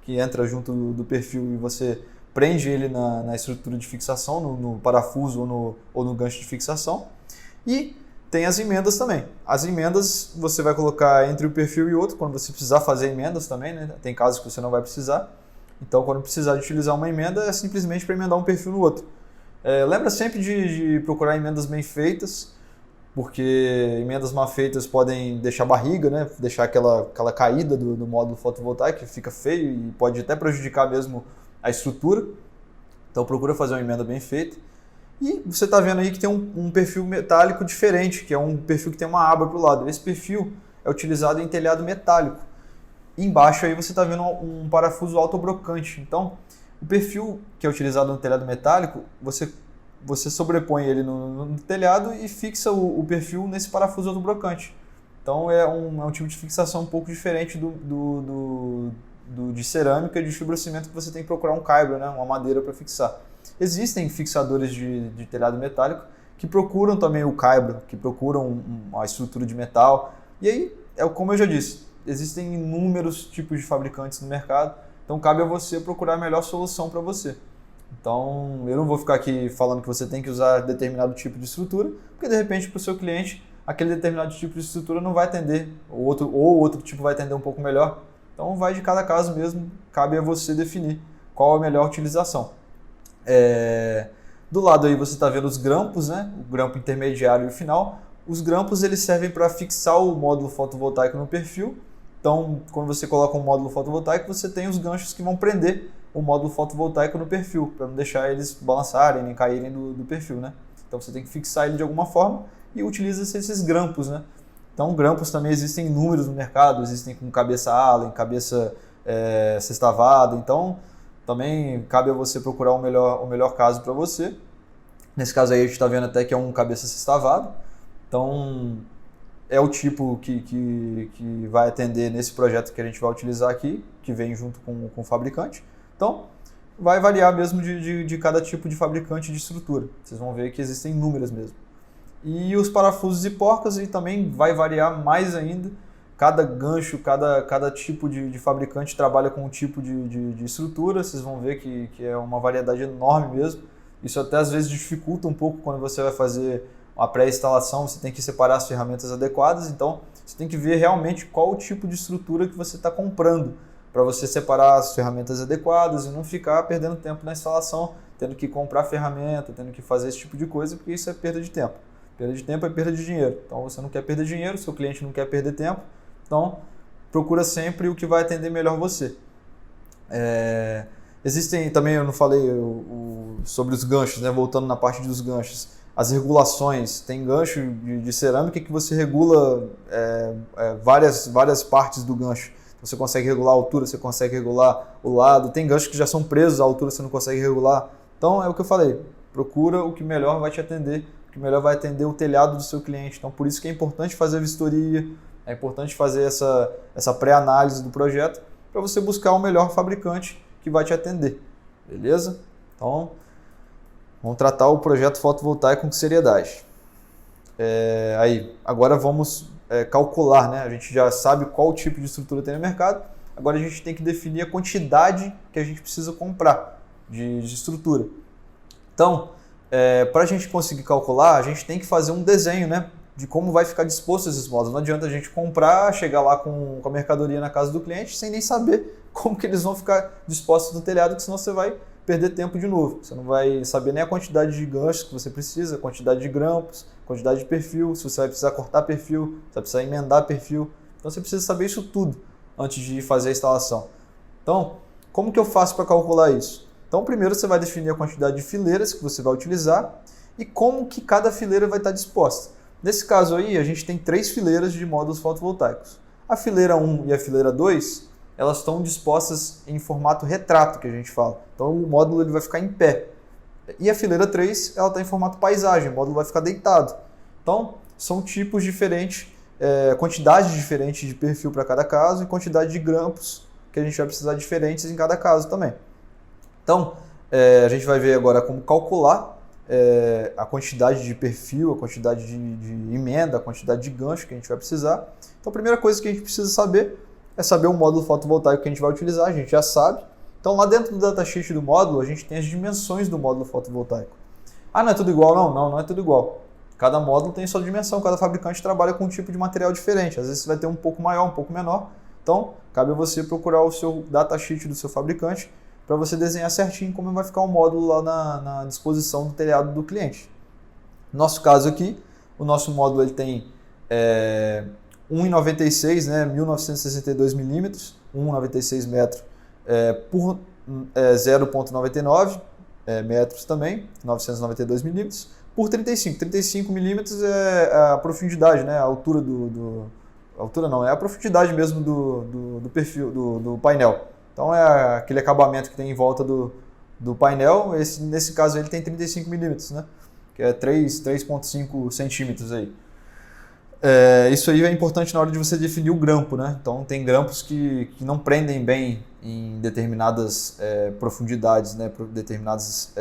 S1: que entra junto do perfil e você prende ele na estrutura de fixação, no parafuso ou no gancho de fixação. E tem as emendas também. As emendas você vai colocar entre um perfil e outro, quando você precisar fazer emendas também, né? Tem casos que você não vai precisar. Então, quando precisar de utilizar uma emenda, é simplesmente para emendar um perfil no outro. Lembra sempre de procurar emendas bem feitas, porque emendas mal feitas podem deixar barriga, né? Deixar aquela caída do módulo fotovoltaico, que fica feio e pode até prejudicar mesmo a estrutura. Então, procura fazer uma emenda bem feita. E você está vendo aí que tem um perfil metálico diferente, que é um perfil que tem uma aba para o lado. Esse perfil é utilizado em telhado metálico. E embaixo aí você está vendo um parafuso autobrocante. Então, o perfil que é utilizado no telhado metálico, você sobrepõe ele no telhado e fixa o perfil nesse parafuso autobrocante. Então, é um tipo de fixação um pouco diferente de cerâmica e de fibrocimento, que você tem que procurar um caibro, né, uma madeira para fixar. Existem fixadores de telhado metálico que procuram também o caibro, que procuram uma estrutura de metal. E aí, como eu já disse, existem inúmeros tipos de fabricantes no mercado, então cabe a você procurar a melhor solução para você. Então, eu não vou ficar aqui falando que você tem que usar determinado tipo de estrutura, porque de repente para o seu cliente aquele determinado tipo de estrutura não vai atender, ou outro tipo vai atender um pouco melhor. Então, vai de cada caso mesmo, cabe a você definir qual a melhor utilização. Do lado aí você está vendo os grampos, né? O grampo intermediário e o final. Os grampos eles servem para fixar o módulo fotovoltaico no perfil. Então, quando você coloca um módulo fotovoltaico, você tem os ganchos que vão prender o módulo fotovoltaico no perfil, para não deixar eles balançarem nem caírem do perfil, né? Então, você tem que fixar ele de alguma forma e utiliza-se esses grampos, né? Então, grampos também existem inúmeros no mercado, existem com cabeça Allen, cabeça sextavada. Então, também cabe a você procurar o melhor caso para você. Nesse caso aí, a gente está vendo até que é um cabeça sextavado. Então, é o tipo que vai atender nesse projeto que a gente vai utilizar aqui, que vem junto com o fabricante. Então, vai variar mesmo de cada tipo de fabricante de estrutura. Vocês vão ver que existem inúmeras mesmo. E os parafusos e porcas e também vai variar mais ainda. Cada gancho, cada tipo de fabricante trabalha com um tipo de estrutura. Vocês vão ver que é uma variedade enorme mesmo. Isso até às vezes dificulta um pouco quando você vai fazer a pré-instalação, você tem que separar as ferramentas adequadas, então você tem que ver realmente qual o tipo de estrutura que você está comprando para você separar as ferramentas adequadas e não ficar perdendo tempo na instalação, tendo que comprar ferramenta, tendo que fazer esse tipo de coisa, porque isso é perda de tempo. Perda de tempo é perda de dinheiro, então você não quer perder dinheiro, seu cliente não quer perder tempo, então procura sempre o que vai atender melhor você. Existem também, eu não falei sobre os ganchos, né? Voltando na parte dos ganchos, as regulações, tem gancho de cerâmica que você regula várias partes do gancho. Você consegue regular a altura, você consegue regular o lado, tem ganchos que já são presos à altura, você não consegue regular. Então é o que eu falei, procura o que melhor vai te atender, o que melhor vai atender o telhado do seu cliente. Então por isso que é importante fazer a vistoria, é importante fazer essa pré-análise do projeto para você buscar o melhor fabricante que vai te atender, beleza? Então, vamos tratar o projeto fotovoltaico com seriedade. Agora vamos calcular, né? A gente já sabe qual tipo de estrutura tem no mercado, agora a gente tem que definir a quantidade que a gente precisa comprar de estrutura. Então, para a gente conseguir calcular, a gente tem que fazer um desenho, né? De como vai ficar disposto esses módulos. Não adianta a gente comprar, chegar lá com a mercadoria na casa do cliente sem nem saber como que eles vão ficar dispostos no telhado, que senão você vai perder tempo de novo. Você não vai saber nem a quantidade de ganchos que você precisa, a quantidade de grampos, quantidade de perfil, se você vai precisar cortar perfil, se vai precisar emendar perfil. Então você precisa saber isso tudo antes de fazer a instalação. Então, como que eu faço para calcular isso? Então, primeiro você vai definir a quantidade de fileiras que você vai utilizar e como que cada fileira vai estar disposta. Nesse caso aí, a gente tem 3 fileiras de módulos fotovoltaicos. A fileira 1 e a fileira 2, elas estão dispostas em formato retrato, que a gente fala. Então o módulo ele vai ficar em pé. E a fileira 3, ela está em formato paisagem, o módulo vai ficar deitado. Então, são tipos diferentes, quantidades diferentes de perfil para cada caso e quantidade de grampos que a gente vai precisar diferentes em cada caso também. Então, a gente vai ver agora como calcular a quantidade de perfil, a quantidade de emenda, a quantidade de gancho que a gente vai precisar. Então a primeira coisa que a gente precisa saber é saber o módulo fotovoltaico que a gente vai utilizar, a gente já sabe. Então lá dentro do datasheet do módulo a gente tem as dimensões do módulo fotovoltaico. Ah, não é tudo igual? Não é tudo igual. Cada módulo tem sua dimensão, cada fabricante trabalha com um tipo de material diferente. Às vezes você vai ter um pouco maior, um pouco menor. Então cabe a você procurar o seu datasheet do seu fabricante para você desenhar certinho como vai ficar o módulo lá na disposição do telhado do cliente. No nosso caso aqui, o nosso módulo ele tem 1,96, né, 1962 milímetros, 1,96 metros por 0,99 metros também, 992 milímetros, por 35. 35 milímetros é a profundidade, né, a altura a altura não, é a profundidade mesmo do perfil, do painel. Então é aquele acabamento que tem em volta do painel, nesse caso ele tem 35 milímetros, né? Que é 3,5 centímetros aí. Isso aí é importante na hora de você definir o grampo, né? Então tem grampos que não prendem bem em determinadas profundidades, né? Determinadas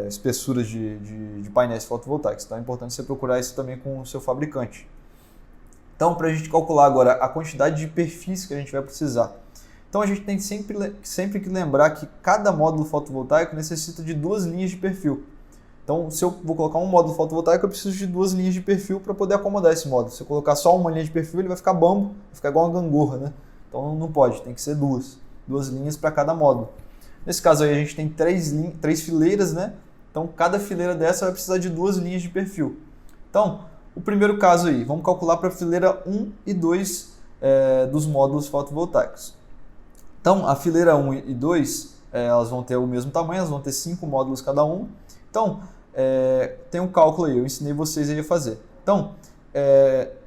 S1: espessuras de painéis fotovoltaicos. Então é importante você procurar isso também com o seu fabricante. Então, para a gente calcular agora a quantidade de perfis que a gente vai precisar. Então a gente tem sempre que lembrar que cada módulo fotovoltaico necessita de 2 linhas de perfil. Então, se eu vou colocar um módulo fotovoltaico, eu preciso de 2 linhas de perfil para poder acomodar esse módulo. Se eu colocar só uma linha de perfil, ele vai ficar bambo, vai ficar igual uma gangorra, né? Então não pode, tem que ser 2 linhas para cada módulo. Nesse caso aí a gente tem 3 fileiras, né? Então cada fileira dessa vai precisar de 2 linhas de perfil. Então, o primeiro caso aí, vamos calcular para a fileira 1 e 2 dos módulos fotovoltaicos. Então, a fileira 1 e 2, elas vão ter o mesmo tamanho, elas vão ter 5 módulos cada um. Então, tem um cálculo aí, eu ensinei vocês aí a fazer. Então,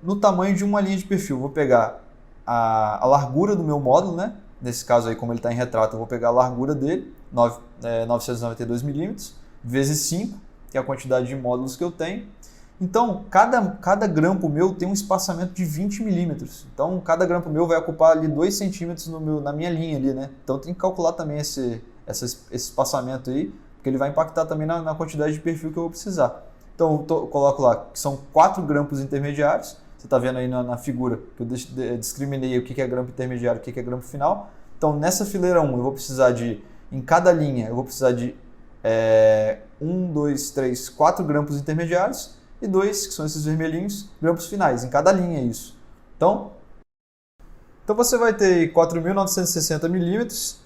S1: no tamanho de uma linha de perfil, eu vou pegar a largura do meu módulo, né? Nesse caso aí, como ele está em retrato, eu vou pegar a largura dele, 992 milímetros, vezes 5, que é a quantidade de módulos que eu tenho. Então, cada grampo meu tem um espaçamento de 20 milímetros. Então, cada grampo meu vai ocupar ali 2 centímetros na minha linha ali, né? Então, tem que calcular também esse espaçamento aí, porque ele vai impactar também na quantidade de perfil que eu vou precisar. Então, eu coloco lá que são 4 grampos intermediários. Você está vendo aí na figura que eu discriminei o que é grampo intermediário e o que é grampo final. Então, nessa fileira 1, eu vou precisar em cada linha, eu vou precisar de 1, 2, 3, 4 grampos intermediários e 2, que são esses vermelhinhos, grampos finais. Em cada linha é isso. Então você vai ter 4.960 milímetros,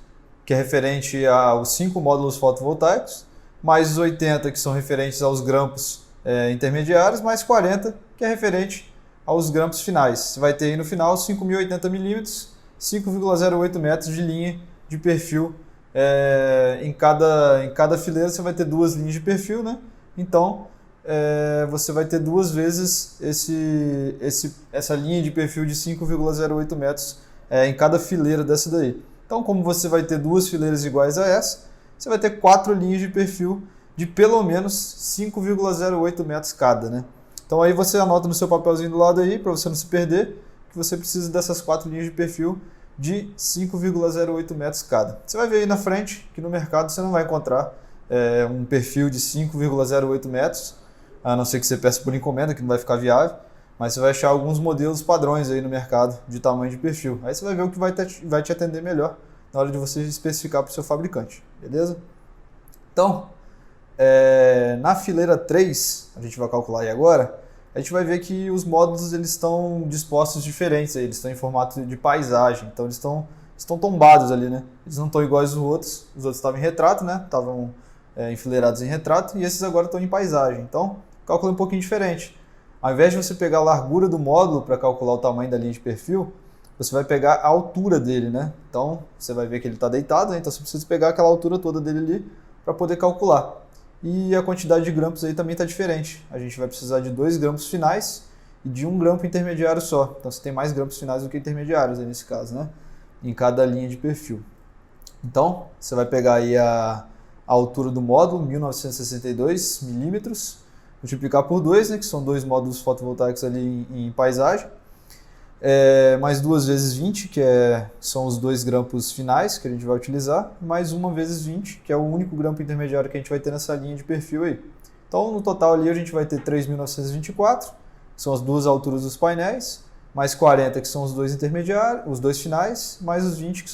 S1: que é referente aos 5 módulos fotovoltaicos, mais os 80, que são referentes aos grampos intermediários, mais 40, que é referente aos grampos finais. Você vai ter aí no final 5.080 milímetros, 5,08 metros de linha de perfil. Em cada fileira você vai ter 2 linhas de perfil, né? Então você vai ter 2 vezes essa linha de perfil de 5,08 metros em cada fileira dessa daí. Então, como você vai ter 2 fileiras iguais a essa, você vai ter 4 linhas de perfil de pelo menos 5,08 metros cada, né? Então aí você anota no seu papelzinho do lado aí, para você não se perder, que você precisa dessas 4 linhas de perfil de 5,08 metros cada. Você vai ver aí na frente que no mercado você não vai encontrar um perfil de 5,08 metros, a não ser que você peça por encomenda, que não vai ficar viável, mas você vai achar alguns modelos padrões aí no mercado de tamanho de perfil. Aí você vai ver o que vai te atender melhor na hora de você especificar para o seu fabricante, beleza? Então, na fileira 3, a gente vai calcular aí agora, a gente vai ver que os módulos eles estão dispostos diferentes, aí, eles estão em formato de paisagem, então eles estão tombados ali, né? Eles não estão iguais aos outros estavam em retrato, né? Estavam enfileirados em retrato, e esses agora estão em paisagem. Então, o cálculo é um pouquinho diferente. Ao invés de você pegar a largura do módulo para calcular o tamanho da linha de perfil, você vai pegar a altura dele, né? Então, você vai ver que ele está deitado, né? Então você precisa pegar aquela altura toda dele ali para poder calcular. E a quantidade de grampos aí também está diferente. A gente vai precisar de 2 grampos finais e de 1 grampo intermediário só. Então você tem mais grampos finais do que intermediários aí nesse caso, né? Em cada linha de perfil. Então, você vai pegar aí a altura do módulo, 1962 milímetros, multiplicar por 2, né, que são 2 módulos fotovoltaicos ali em paisagem, mais 2 vezes 20, que são os 2 grampos finais que a gente vai utilizar, mais 1 vezes 20, que é o único grampo intermediário que a gente vai ter nessa linha de perfil aí. Então, no total ali a gente vai ter 3.924, que são as 2 alturas dos painéis, mais 40, que são os 2 intermediários, os 2 finais, mais os 20,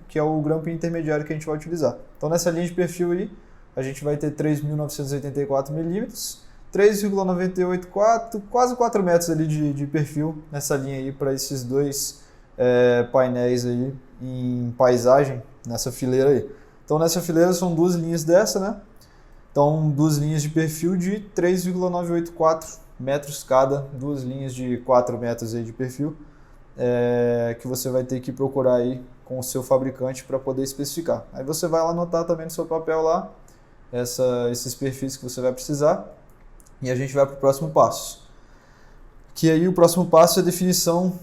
S1: que é o grampo intermediário que a gente vai utilizar. Então, nessa linha de perfil aí, a gente vai ter 3.984 milímetros, 3,984, quase 4 metros ali de perfil nessa linha aí para esses 2 painéis aí em paisagem, nessa fileira aí. Então, nessa fileira são 2 linhas dessa, né? Então, 2 linhas de perfil de 3,984 metros cada, 2 linhas de 4 metros aí de perfil, que você vai ter que procurar aí com o seu fabricante para poder especificar. Aí você vai lá anotar também no seu papel lá esses perfis que você vai precisar e a gente vai para o próximo passo. Que aí o próximo passo é a definição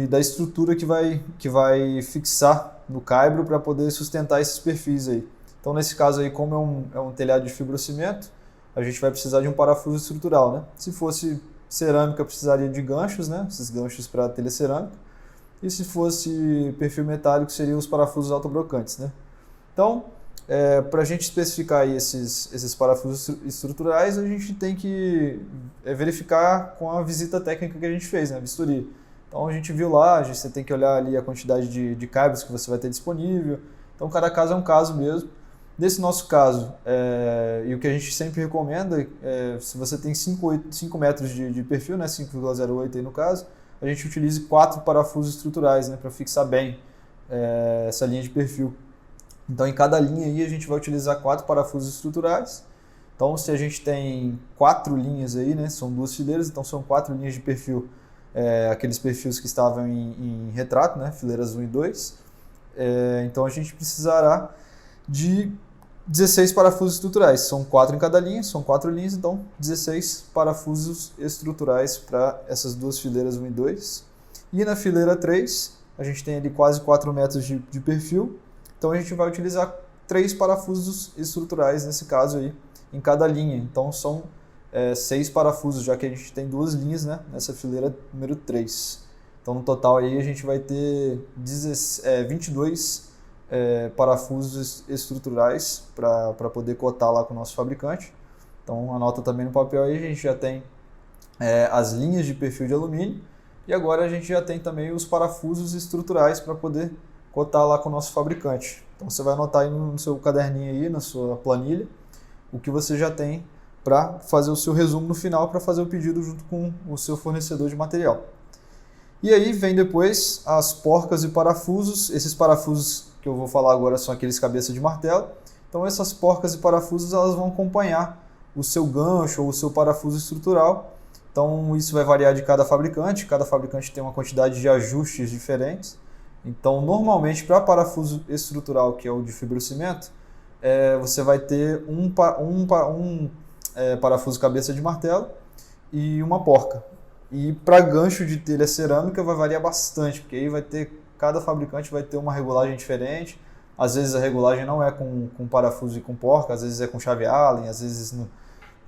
S1: da estrutura que vai fixar no caibro para poder sustentar esses perfis aí. Então, nesse caso aí, como é um telhado de fibrocimento, a gente vai precisar de um parafuso estrutural, né? Se fosse cerâmica, precisaria de ganchos, né? Esses ganchos para telha cerâmica. E se fosse perfil metálico, seriam os parafusos autobrocantes, né? Então, para a gente especificar aí esses parafusos estruturais, a gente tem que verificar com a visita técnica que a gente fez, né? A vistoria. Então a gente viu lá, você tem que olhar ali a quantidade de cabos que você vai ter disponível. Então cada caso é um caso mesmo. Nesse nosso caso, e o que a gente sempre recomenda, se você tem 5 metros de perfil, né, 5,08 aí no caso, a gente utilize 4 parafusos estruturais, né, para fixar bem essa linha de perfil. Então em cada linha aí a gente vai utilizar 4 parafusos estruturais. Então se a gente tem 4 linhas aí, né, são 2 fileiras, então são 4 linhas de perfil, aqueles perfis que estavam em retrato, né, fileiras 1 e 2. Então a gente precisará de 16 parafusos estruturais, são 4 em cada linha, são 4 linhas, então 16 parafusos estruturais para essas 2 fileiras 1 e 2. E na fileira 3, a gente tem ali quase 4 metros de perfil, então a gente vai utilizar 3 parafusos estruturais nesse caso aí, em cada linha, então são 6 parafusos, já que a gente tem 2 linhas, né, nessa fileira número 3. Então no total aí a gente vai ter 22 parafusos estruturais para poder cotar lá com o nosso fabricante. Então anota também no papel aí, a gente já tem as linhas de perfil de alumínio e agora a gente já tem também os parafusos estruturais para poder cotar lá com o nosso fabricante. Então você vai anotar aí no seu caderninho aí, na sua planilha, o que você já tem para fazer o seu resumo no final, para fazer o pedido junto com o seu fornecedor de material. E aí vem depois as porcas e parafusos. Esses parafusos que eu vou falar agora são aqueles cabeça de martelo. Então essas porcas e parafusos elas vão acompanhar o seu gancho ou o seu parafuso estrutural. Então isso vai variar de cada fabricante tem uma quantidade de ajustes diferentes. Então normalmente para parafuso estrutural, que é o de fibrocimento, você vai ter um parafuso cabeça de martelo e uma porca. E para gancho de telha cerâmica vai variar bastante, porque aí cada fabricante vai ter uma regulagem diferente. Às vezes a regulagem não é com parafuso e com porca, às vezes é com chave Allen, às vezes não.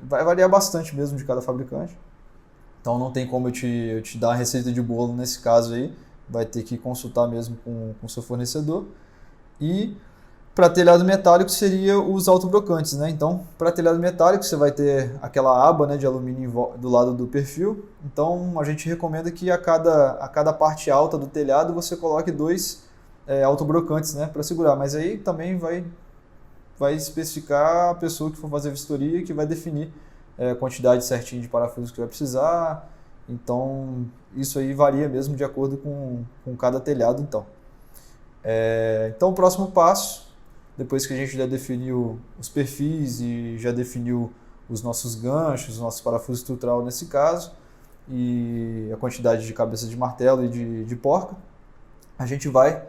S1: Vai variar bastante mesmo de cada fabricante. Então não tem como eu te dar a receita de bolo nesse caso aí, vai ter que consultar mesmo com o seu fornecedor. E para telhado metálico seria os autobrocantes, né? Então, para telhado metálico você vai ter aquela aba, né, de alumínio do lado do perfil. Então, a gente recomenda que a cada parte alta do telhado você coloque 2 autobrocantes, né, para segurar. Mas aí também vai especificar a pessoa que for fazer a vistoria, que vai definir a quantidade certinha de parafusos que vai precisar. Então, isso aí varia mesmo de acordo com cada telhado. Então, o próximo passo, depois que a gente já definiu os perfis e já definiu os nossos ganchos, os nossos parafusos estrutural nesse caso, e a quantidade de cabeça de martelo e de porca, a gente vai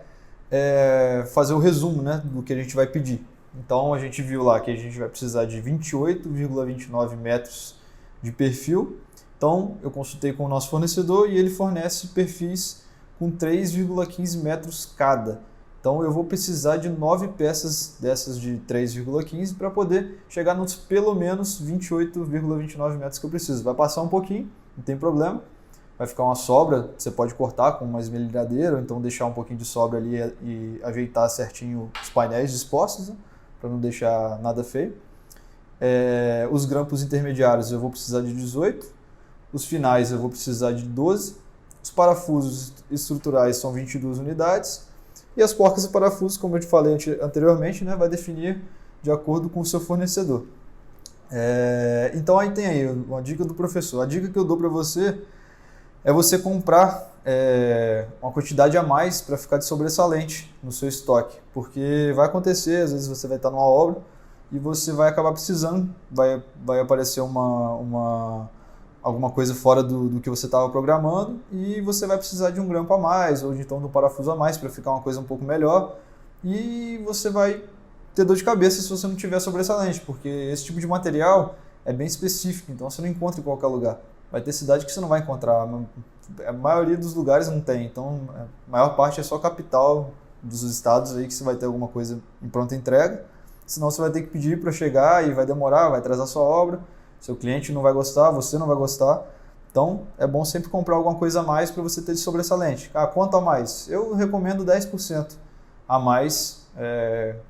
S1: fazer o resumo, né, do que a gente vai pedir. Então a gente viu lá que a gente vai precisar de 28,29 metros de perfil. Então eu consultei com o nosso fornecedor e ele fornece perfis com 3,15 metros cada. Então eu vou precisar de 9 peças dessas de 3,15 para poder chegar nos pelo menos 28,29 metros que eu preciso. Vai passar um pouquinho, não tem problema. Vai ficar uma sobra, você pode cortar com uma esmerilhadeira ou então deixar um pouquinho de sobra ali e ajeitar certinho os painéis dispostos, né, para não deixar nada feio. Os grampos intermediários eu vou precisar de 18. Os finais eu vou precisar de 12. Os parafusos estruturais são 22 unidades. E as porcas e parafusos, como eu te falei anteriormente, né, vai definir de acordo com o seu fornecedor. Então aí tem aí uma dica do professor. A dica que eu dou para você é você comprar uma quantidade a mais para ficar de sobressalente no seu estoque. Porque vai acontecer, às vezes você vai estar numa obra e você vai acabar precisando, vai aparecer alguma coisa fora do que você estava programando e você vai precisar de um grampo a mais ou então de um parafuso a mais para ficar uma coisa um pouco melhor e você vai ter dor de cabeça se você não tiver sobressalente, porque esse tipo de material é bem específico, então você não encontra em qualquer lugar. Vai ter cidade que você não vai encontrar, a maioria dos lugares não tem, então a maior parte é só capital dos estados aí que você vai ter alguma coisa em pronta entrega, senão você vai ter que pedir para chegar e vai demorar, vai atrasar sua obra. Seu cliente não vai gostar, você não vai gostar. Então, é bom sempre comprar alguma coisa a mais para você ter de sobressalente. Quanto a mais? Eu recomendo 10% a mais.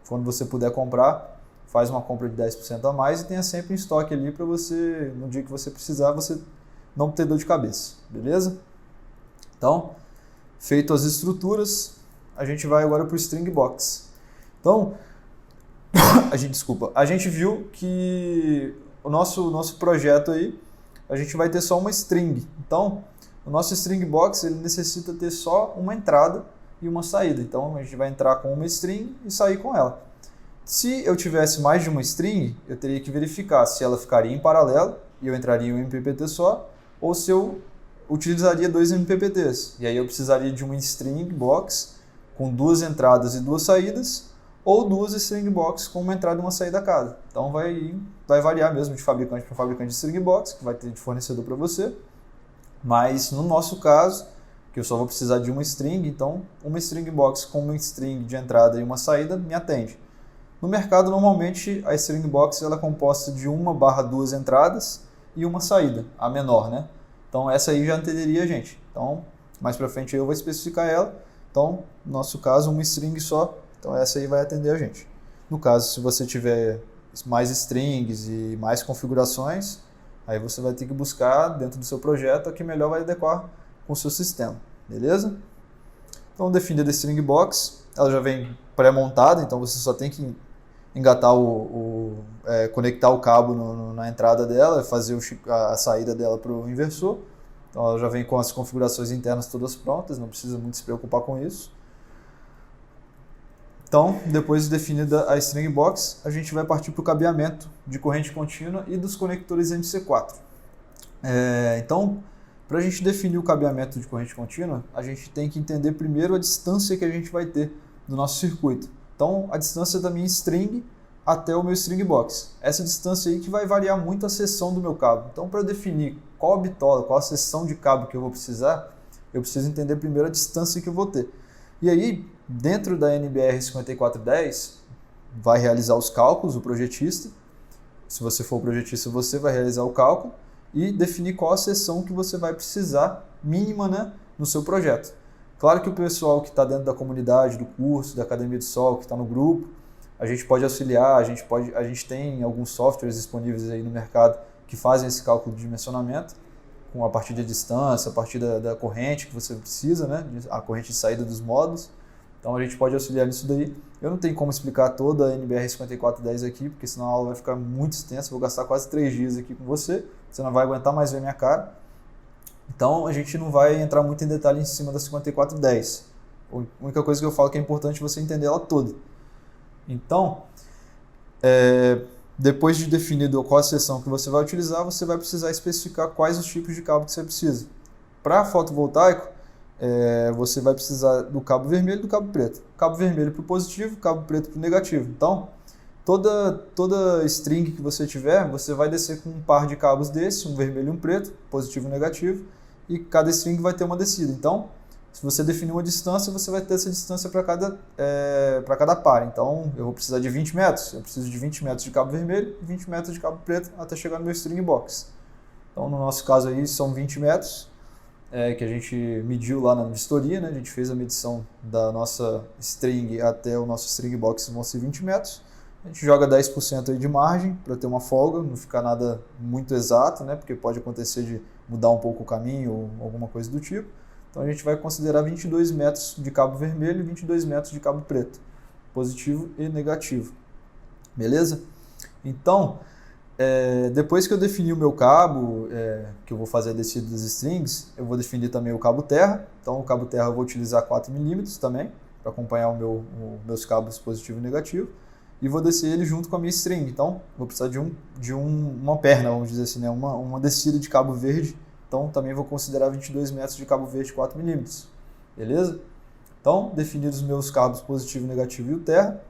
S1: Quando você puder comprar, faz uma compra de 10% a mais e tenha sempre em estoque ali para você, no dia que você precisar, você não ter dor de cabeça. Beleza? Então, feito as estruturas, a gente vai agora para o string box. Então, a gente viu que o nosso projeto aí, a gente vai ter só uma string. Então, o nosso string box ele necessita ter só uma entrada e uma saída. Então, a gente vai entrar com uma string e sair com ela. Se eu tivesse mais de uma string, eu teria que verificar se ela ficaria em paralelo e eu entraria em um MPPT só, ou se eu utilizaria dois MPPTs. E aí eu precisaria de uma string box com duas entradas e duas saídas, ou duas string box com uma entrada e uma saída cada. Então vai variar mesmo de fabricante para fabricante de string box, que vai ter de fornecedor para você. Mas no nosso caso, que eu só vou precisar de uma string, então uma string box com uma string de entrada e uma saída me atende. No mercado, normalmente, a string box ela é composta de 1/2 entradas e uma saída, a menor, né? Então, essa aí já atenderia a gente. Então, mais para frente eu vou especificar ela. Então, no nosso caso, uma string só. Então, essa aí vai atender a gente. No caso, se você tiver mais strings e mais configurações, aí você vai ter que buscar dentro do seu projeto a que melhor vai adequar com o seu sistema. Beleza? Então, definida a string box, ela já vem pré-montada, então você só tem que engatar conectar o cabo na entrada dela, fazer a saída dela para o inversor. Então ela já vem com as configurações internas todas prontas, não precisa muito se preocupar com isso. Então, depois de definida a string box, a gente vai partir para o cabeamento de corrente contínua e dos conectores MC4. Então, para a gente definir o cabeamento de corrente contínua, a gente tem que entender primeiro a distância que a gente vai ter do nosso circuito. Então, a distância da minha string até o meu string box. Essa distância aí que vai variar muito a seção do meu cabo. Então, para eu definir qual a bitola, qual a seção de cabo que eu vou precisar, eu preciso entender primeiro a distância que eu vou ter. E aí, dentro da NBR 5410, vai realizar os cálculos, o projetista. Se você for o projetista, você vai realizar o cálculo e definir qual a seção que você vai precisar mínima, né, no seu projeto. Claro que o pessoal que está dentro da comunidade, do curso, da Academia do Sol, que está no grupo, a gente pode auxiliar, a gente tem alguns softwares disponíveis aí no mercado que fazem esse cálculo de dimensionamento, a partir da distância, a partir da corrente que você precisa, né? A corrente de saída dos módulos. Então a gente pode auxiliar nisso daí. Eu não tenho como explicar toda a NBR 5410 aqui, porque senão a aula vai ficar muito extensa, vou gastar quase 3 dias aqui com você não vai aguentar mais ver minha cara. Então, a gente não vai entrar muito em detalhe em cima da 5410. A única coisa que eu falo que é importante você entender ela toda. Então, depois de definido qual a seção que você vai utilizar, você vai precisar especificar quais os tipos de cabo que você precisa. Para fotovoltaico, você vai precisar do cabo vermelho e do cabo preto. Cabo vermelho para o positivo, cabo preto para o negativo. Então, toda string que você tiver, você vai descer com um par de cabos desse, um vermelho e um preto, positivo e negativo, e cada string vai ter uma descida. Então, se você definir uma distância, você vai ter essa distância para cada par. Então, eu vou precisar de 20 metros, eu preciso de 20 metros de cabo vermelho e 20 metros de cabo preto até chegar no meu string box. Então, no nosso caso aí, são 20 metros, que a gente mediu lá na vistoria, né? A gente fez a medição da nossa string até o nosso string box, vão ser 20 metros. A gente joga 10% aí de margem para ter uma folga, não ficar nada muito exato, né? Porque pode acontecer de mudar um pouco o caminho ou alguma coisa do tipo. Então a gente vai considerar 22 metros de cabo vermelho e 22 metros de cabo preto, positivo e negativo. Beleza? Então, depois que eu definir o meu cabo, que eu vou fazer a descida das strings, eu vou definir também o cabo terra. Então o cabo terra eu vou utilizar 4 mm também, para acompanhar meus cabos positivo e negativo. E vou descer ele junto com a minha string. Então, vou precisar de uma perna, vamos dizer assim, né? uma descida de cabo verde. Então, também vou considerar 22 metros de cabo verde 4 mm. Beleza? Então, definidos os meus cabos positivo e negativo e o terra,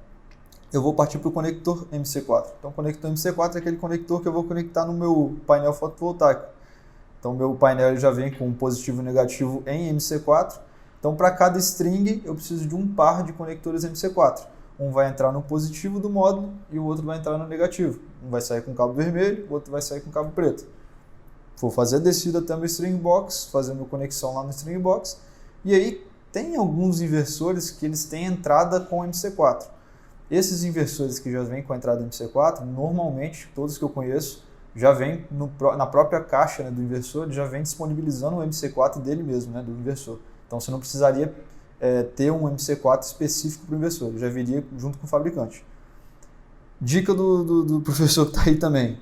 S1: eu vou partir para o conector MC4. Então, o conector MC4 é aquele conector que eu vou conectar no meu painel fotovoltaico. Então, meu painel já vem com positivo e negativo em MC4. Então, para cada string, eu preciso de um par de conectores MC4. Um vai entrar no positivo do módulo e o outro vai entrar no negativo. Um vai sair com cabo vermelho, o outro vai sair com cabo preto. Vou fazer a descida até o meu string box, fazer a minha conexão lá no string box. E aí tem alguns inversores que eles têm entrada com MC4. Esses inversores que já vêm com a entrada MC4, normalmente, todos que eu conheço, já vem na própria caixa, né, do inversor, ele já vem disponibilizando o MC4 dele mesmo, né, do inversor. Então você não precisaria ter um MC4 específico para o inversor, ele já viria junto com o fabricante. Dica do professor que está aí também.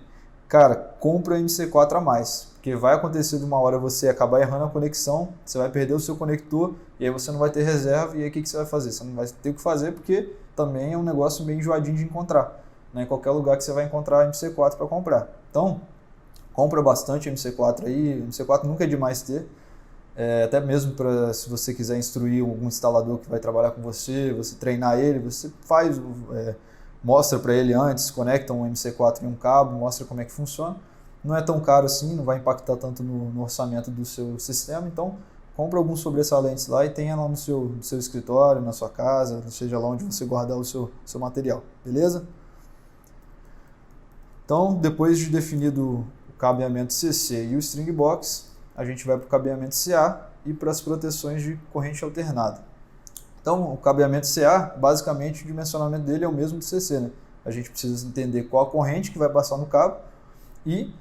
S1: Cara, compra MC4 a mais, porque vai acontecer de uma hora você acabar errando a conexão, você vai perder o seu conector e aí você não vai ter reserva, e aí o que você vai fazer? Você não vai ter o que fazer porque também é um negócio meio enjoadinho de encontrar. Não é em qualquer lugar que você vai encontrar MC4 para comprar. Então, compra bastante MC4 aí, MC4 nunca é demais ter, até mesmo para se você quiser instruir algum instalador que vai trabalhar com você treinar ele, você faz... mostra para ele antes, conecta um MC4 em um cabo, mostra como é que funciona. Não é tão caro assim, não vai impactar tanto no orçamento do seu sistema, então compra alguns sobressalentes lá e tenha lá no seu escritório, na sua casa, seja lá onde você guardar o seu material, beleza? Então, depois de definido o cabeamento CC e o string box, a gente vai para o cabeamento CA e para as proteções de corrente alternada. Então, o cabeamento CA, basicamente, o dimensionamento dele é o mesmo do CC, né? A gente precisa entender qual a corrente que vai passar no cabo e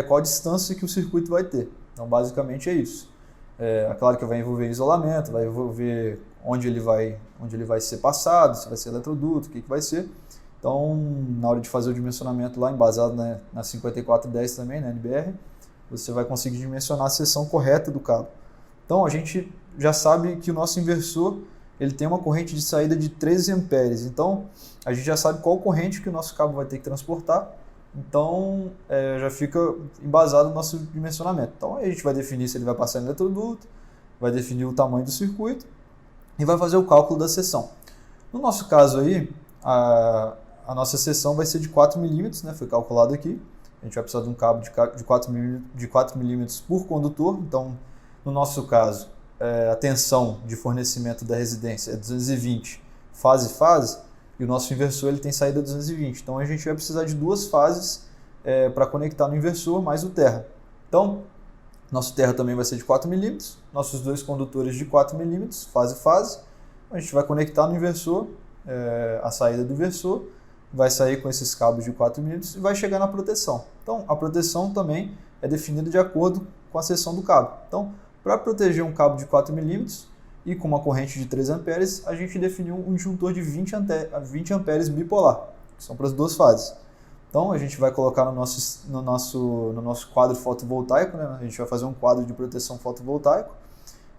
S1: qual a distância que o circuito vai ter. Então, basicamente é isso. É claro que vai envolver isolamento, vai envolver onde ele vai ser passado, se vai ser eletroduto, o que vai ser. Então, na hora de fazer o dimensionamento lá, embasado na 5410 também, na NBR, você vai conseguir dimensionar a seção correta do cabo. Então, a gente já sabe que o nosso inversor ele tem uma corrente de saída de 13 amperes. Então, a gente já sabe qual corrente que o nosso cabo vai ter que transportar. Então, já fica embasado o nosso dimensionamento. Então, a gente vai definir se ele vai passar em eletroduto, vai definir o tamanho do circuito e vai fazer o cálculo da seção. No nosso caso aí, a nossa seção vai ser de 4 milímetros, né? Foi calculado aqui. A gente vai precisar de um cabo de 4 milímetros por condutor. Então, no nosso caso, a tensão de fornecimento da residência é 220 fase, e o nosso inversor ele tem saída 220. Então a gente vai precisar de duas fases para conectar no inversor mais o terra. Então, nosso terra também vai ser de 4 milímetros, nossos dois condutores de 4 milímetros, fase. A gente vai conectar no inversor, a saída do inversor, vai sair com esses cabos de 4 milímetros e vai chegar na proteção. Então, a proteção também é definida de acordo com a seção do cabo. Então, para proteger um cabo de 4 milímetros e com uma corrente de 3 amperes, a gente definiu um disjuntor de 20 amperes bipolar, que são para as duas fases. Então, a gente vai colocar no nosso quadro fotovoltaico, né? A gente vai fazer um quadro de proteção fotovoltaico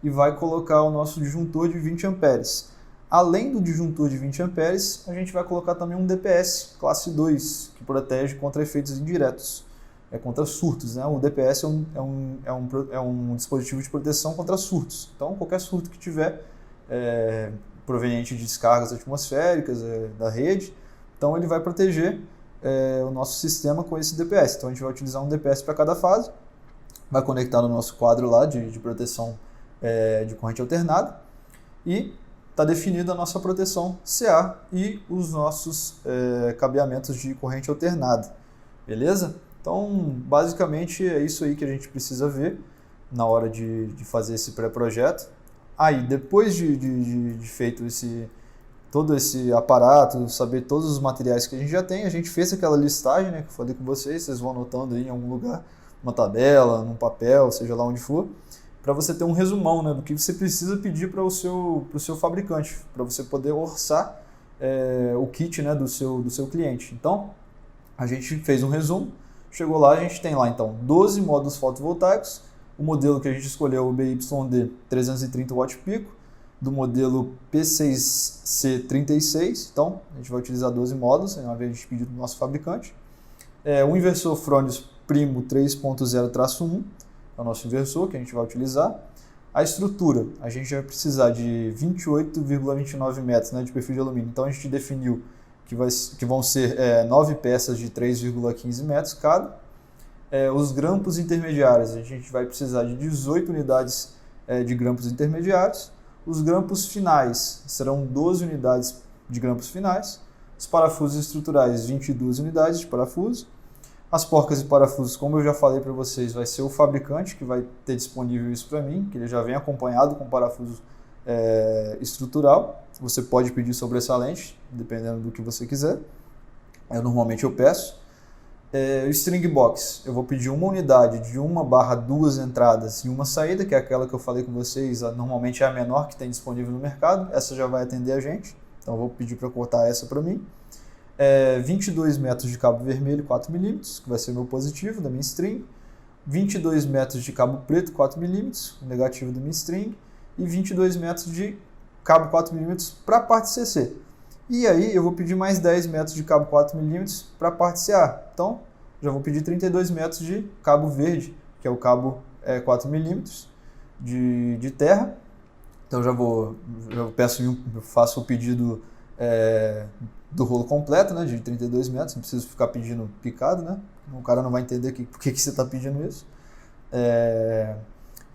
S1: e vai colocar o nosso disjuntor de 20 amperes. Além do disjuntor de 20 amperes, a gente vai colocar também um DPS classe 2, que protege contra efeitos indiretos. Contra surtos, né? O DPS é um dispositivo de proteção contra surtos. Então, qualquer surto que tiver proveniente de descargas atmosféricas da rede, então ele vai proteger o nosso sistema com esse DPS. Então, a gente vai utilizar um DPS para cada fase, vai conectar no nosso quadro lá de proteção de corrente alternada e está definida a nossa proteção CA e os nossos cabeamentos de corrente alternada. Beleza? Então, basicamente, é isso aí que a gente precisa ver na hora de fazer esse pré-projeto. Aí, depois de feito todo esse aparato, saber todos os materiais que a gente já tem, a gente fez aquela listagem, né, que eu falei com vocês vão anotando aí em algum lugar, uma tabela, num papel, seja lá onde for, para você ter um resumão, né, do que você precisa pedir para o seu fabricante, para você poder orçar o kit, né, do seu cliente. Então, a gente fez um resumo. Chegou lá, a gente tem lá então 12 módulos fotovoltaicos, o modelo que a gente escolheu, o BYD 330 watt-pico, do modelo P6C36, então a gente vai utilizar 12 módulos, uma vez a gente pediu do nosso fabricante. O inversor Fronius Primo 3.0-1, é o nosso inversor que a gente vai utilizar. A estrutura, a gente vai precisar de 28,29 metros, né, de perfil de alumínio, então a gente definiu que vão ser 9 peças de 3,15 metros cada. Os grampos intermediários, a gente vai precisar de 18 unidades de grampos intermediários. Os grampos finais serão 12 unidades de grampos finais. Os parafusos estruturais, 22 unidades de parafuso. As porcas e parafusos, como eu já falei para vocês, vai ser o fabricante que vai ter disponível isso para mim, que ele já vem acompanhado com parafuso estrutural. Você pode pedir sobressalente, dependendo do que você quiser. Normalmente eu peço. O string box, eu vou pedir uma unidade de 1/2 entradas e uma saída, que é aquela que eu falei com vocês, normalmente é a menor que tem disponível no mercado, essa já vai atender a gente, então eu vou pedir para cortar essa para mim. 22 metros de cabo vermelho 4mm, que vai ser o meu positivo da minha string, 22 metros de cabo preto 4mm, o negativo da minha string, e 22 metros de cabo 4mm para a parte CC. E aí eu vou pedir mais 10 metros de cabo 4mm para a parte CA. Então, já vou pedir 32 metros de cabo verde, que é o cabo 4mm de terra. Então eu faço o pedido do rolo completo, né, de 32 metros, não preciso ficar pedindo picado, né? O cara não vai entender por que você está pedindo isso.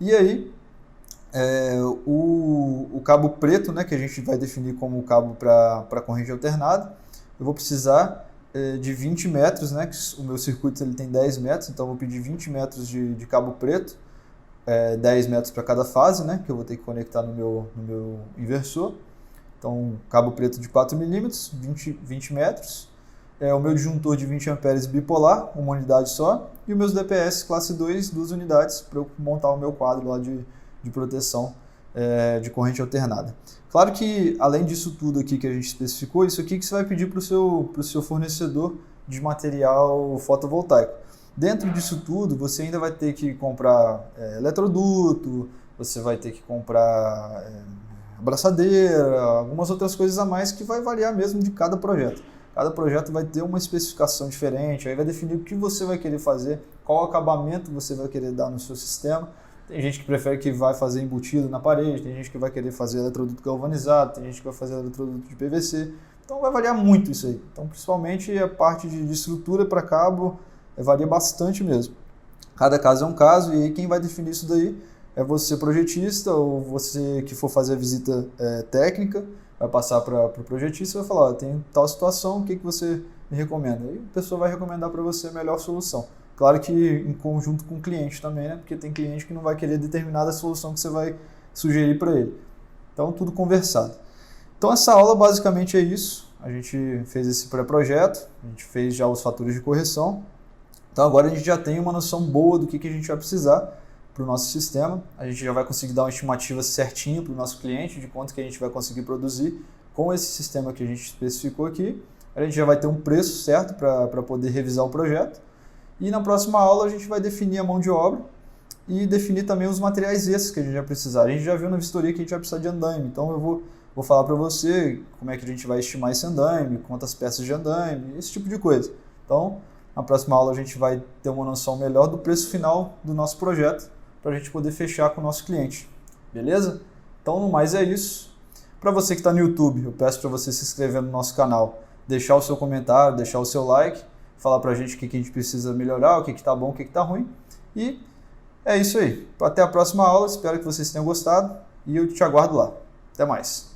S1: E aí, o cabo preto, né, que a gente vai definir como cabo para corrente alternada, eu vou precisar de 20 metros, né, que o meu circuito ele tem 10 metros, então eu vou pedir 20 metros de cabo preto, 10 metros para cada fase, né, que eu vou ter que conectar no meu inversor. Então, cabo preto de 4mm, 20 metros, o meu disjuntor de 20 amperes bipolar, uma unidade só, e os meus DPS classe 2, 2 unidades, para eu montar o meu quadro lá de proteção de corrente alternada. Claro que, além disso tudo aqui que a gente especificou, isso aqui que você vai pedir para o seu fornecedor de material fotovoltaico. Dentro disso tudo, você ainda vai ter que comprar eletroduto, você vai ter que comprar abraçadeira, algumas outras coisas a mais que vai variar mesmo de cada projeto. Cada projeto vai ter uma especificação diferente, aí vai definir o que você vai querer fazer, qual acabamento você vai querer dar no seu sistema. Tem gente que prefere que vai fazer embutido na parede, tem gente que vai querer fazer eletroduto galvanizado, tem gente que vai fazer eletroduto de PVC. Então vai variar muito isso aí. Então principalmente a parte de estrutura para cabo varia bastante mesmo. Cada caso é um caso e aí quem vai definir isso daí é você projetista ou você que for fazer a visita técnica, vai passar para o projetista e vai falar, tem tal situação, o que você me recomenda? Aí a pessoa vai recomendar para você a melhor solução. Claro que em conjunto com o cliente também, né? Porque tem cliente que não vai querer determinada solução que você vai sugerir para ele. Então, tudo conversado. Então, essa aula basicamente é isso. A gente fez esse pré-projeto, a gente fez já os fatores de correção. Então, agora a gente já tem uma noção boa do que a gente vai precisar para o nosso sistema. A gente já vai conseguir dar uma estimativa certinha para o nosso cliente de quanto que a gente vai conseguir produzir com esse sistema que a gente especificou aqui. A gente já vai ter um preço certo para poder revisar o projeto. E na próxima aula a gente vai definir a mão de obra e definir também os materiais extras que a gente vai precisar. A gente já viu na vistoria que a gente vai precisar de andaime, então eu vou falar para você como é que a gente vai estimar esse andaime, quantas peças de andaime, esse tipo de coisa. Então, na próxima aula a gente vai ter uma noção melhor do preço final do nosso projeto para a gente poder fechar com o nosso cliente. Beleza? Então, no mais é isso. Para você que está no YouTube, eu peço para você se inscrever no nosso canal, deixar o seu comentário, deixar o seu like, falar pra gente o que a gente precisa melhorar, o que tá bom, o que tá ruim. E é isso aí. Até a próxima aula, espero que vocês tenham gostado e eu te aguardo lá. Até mais.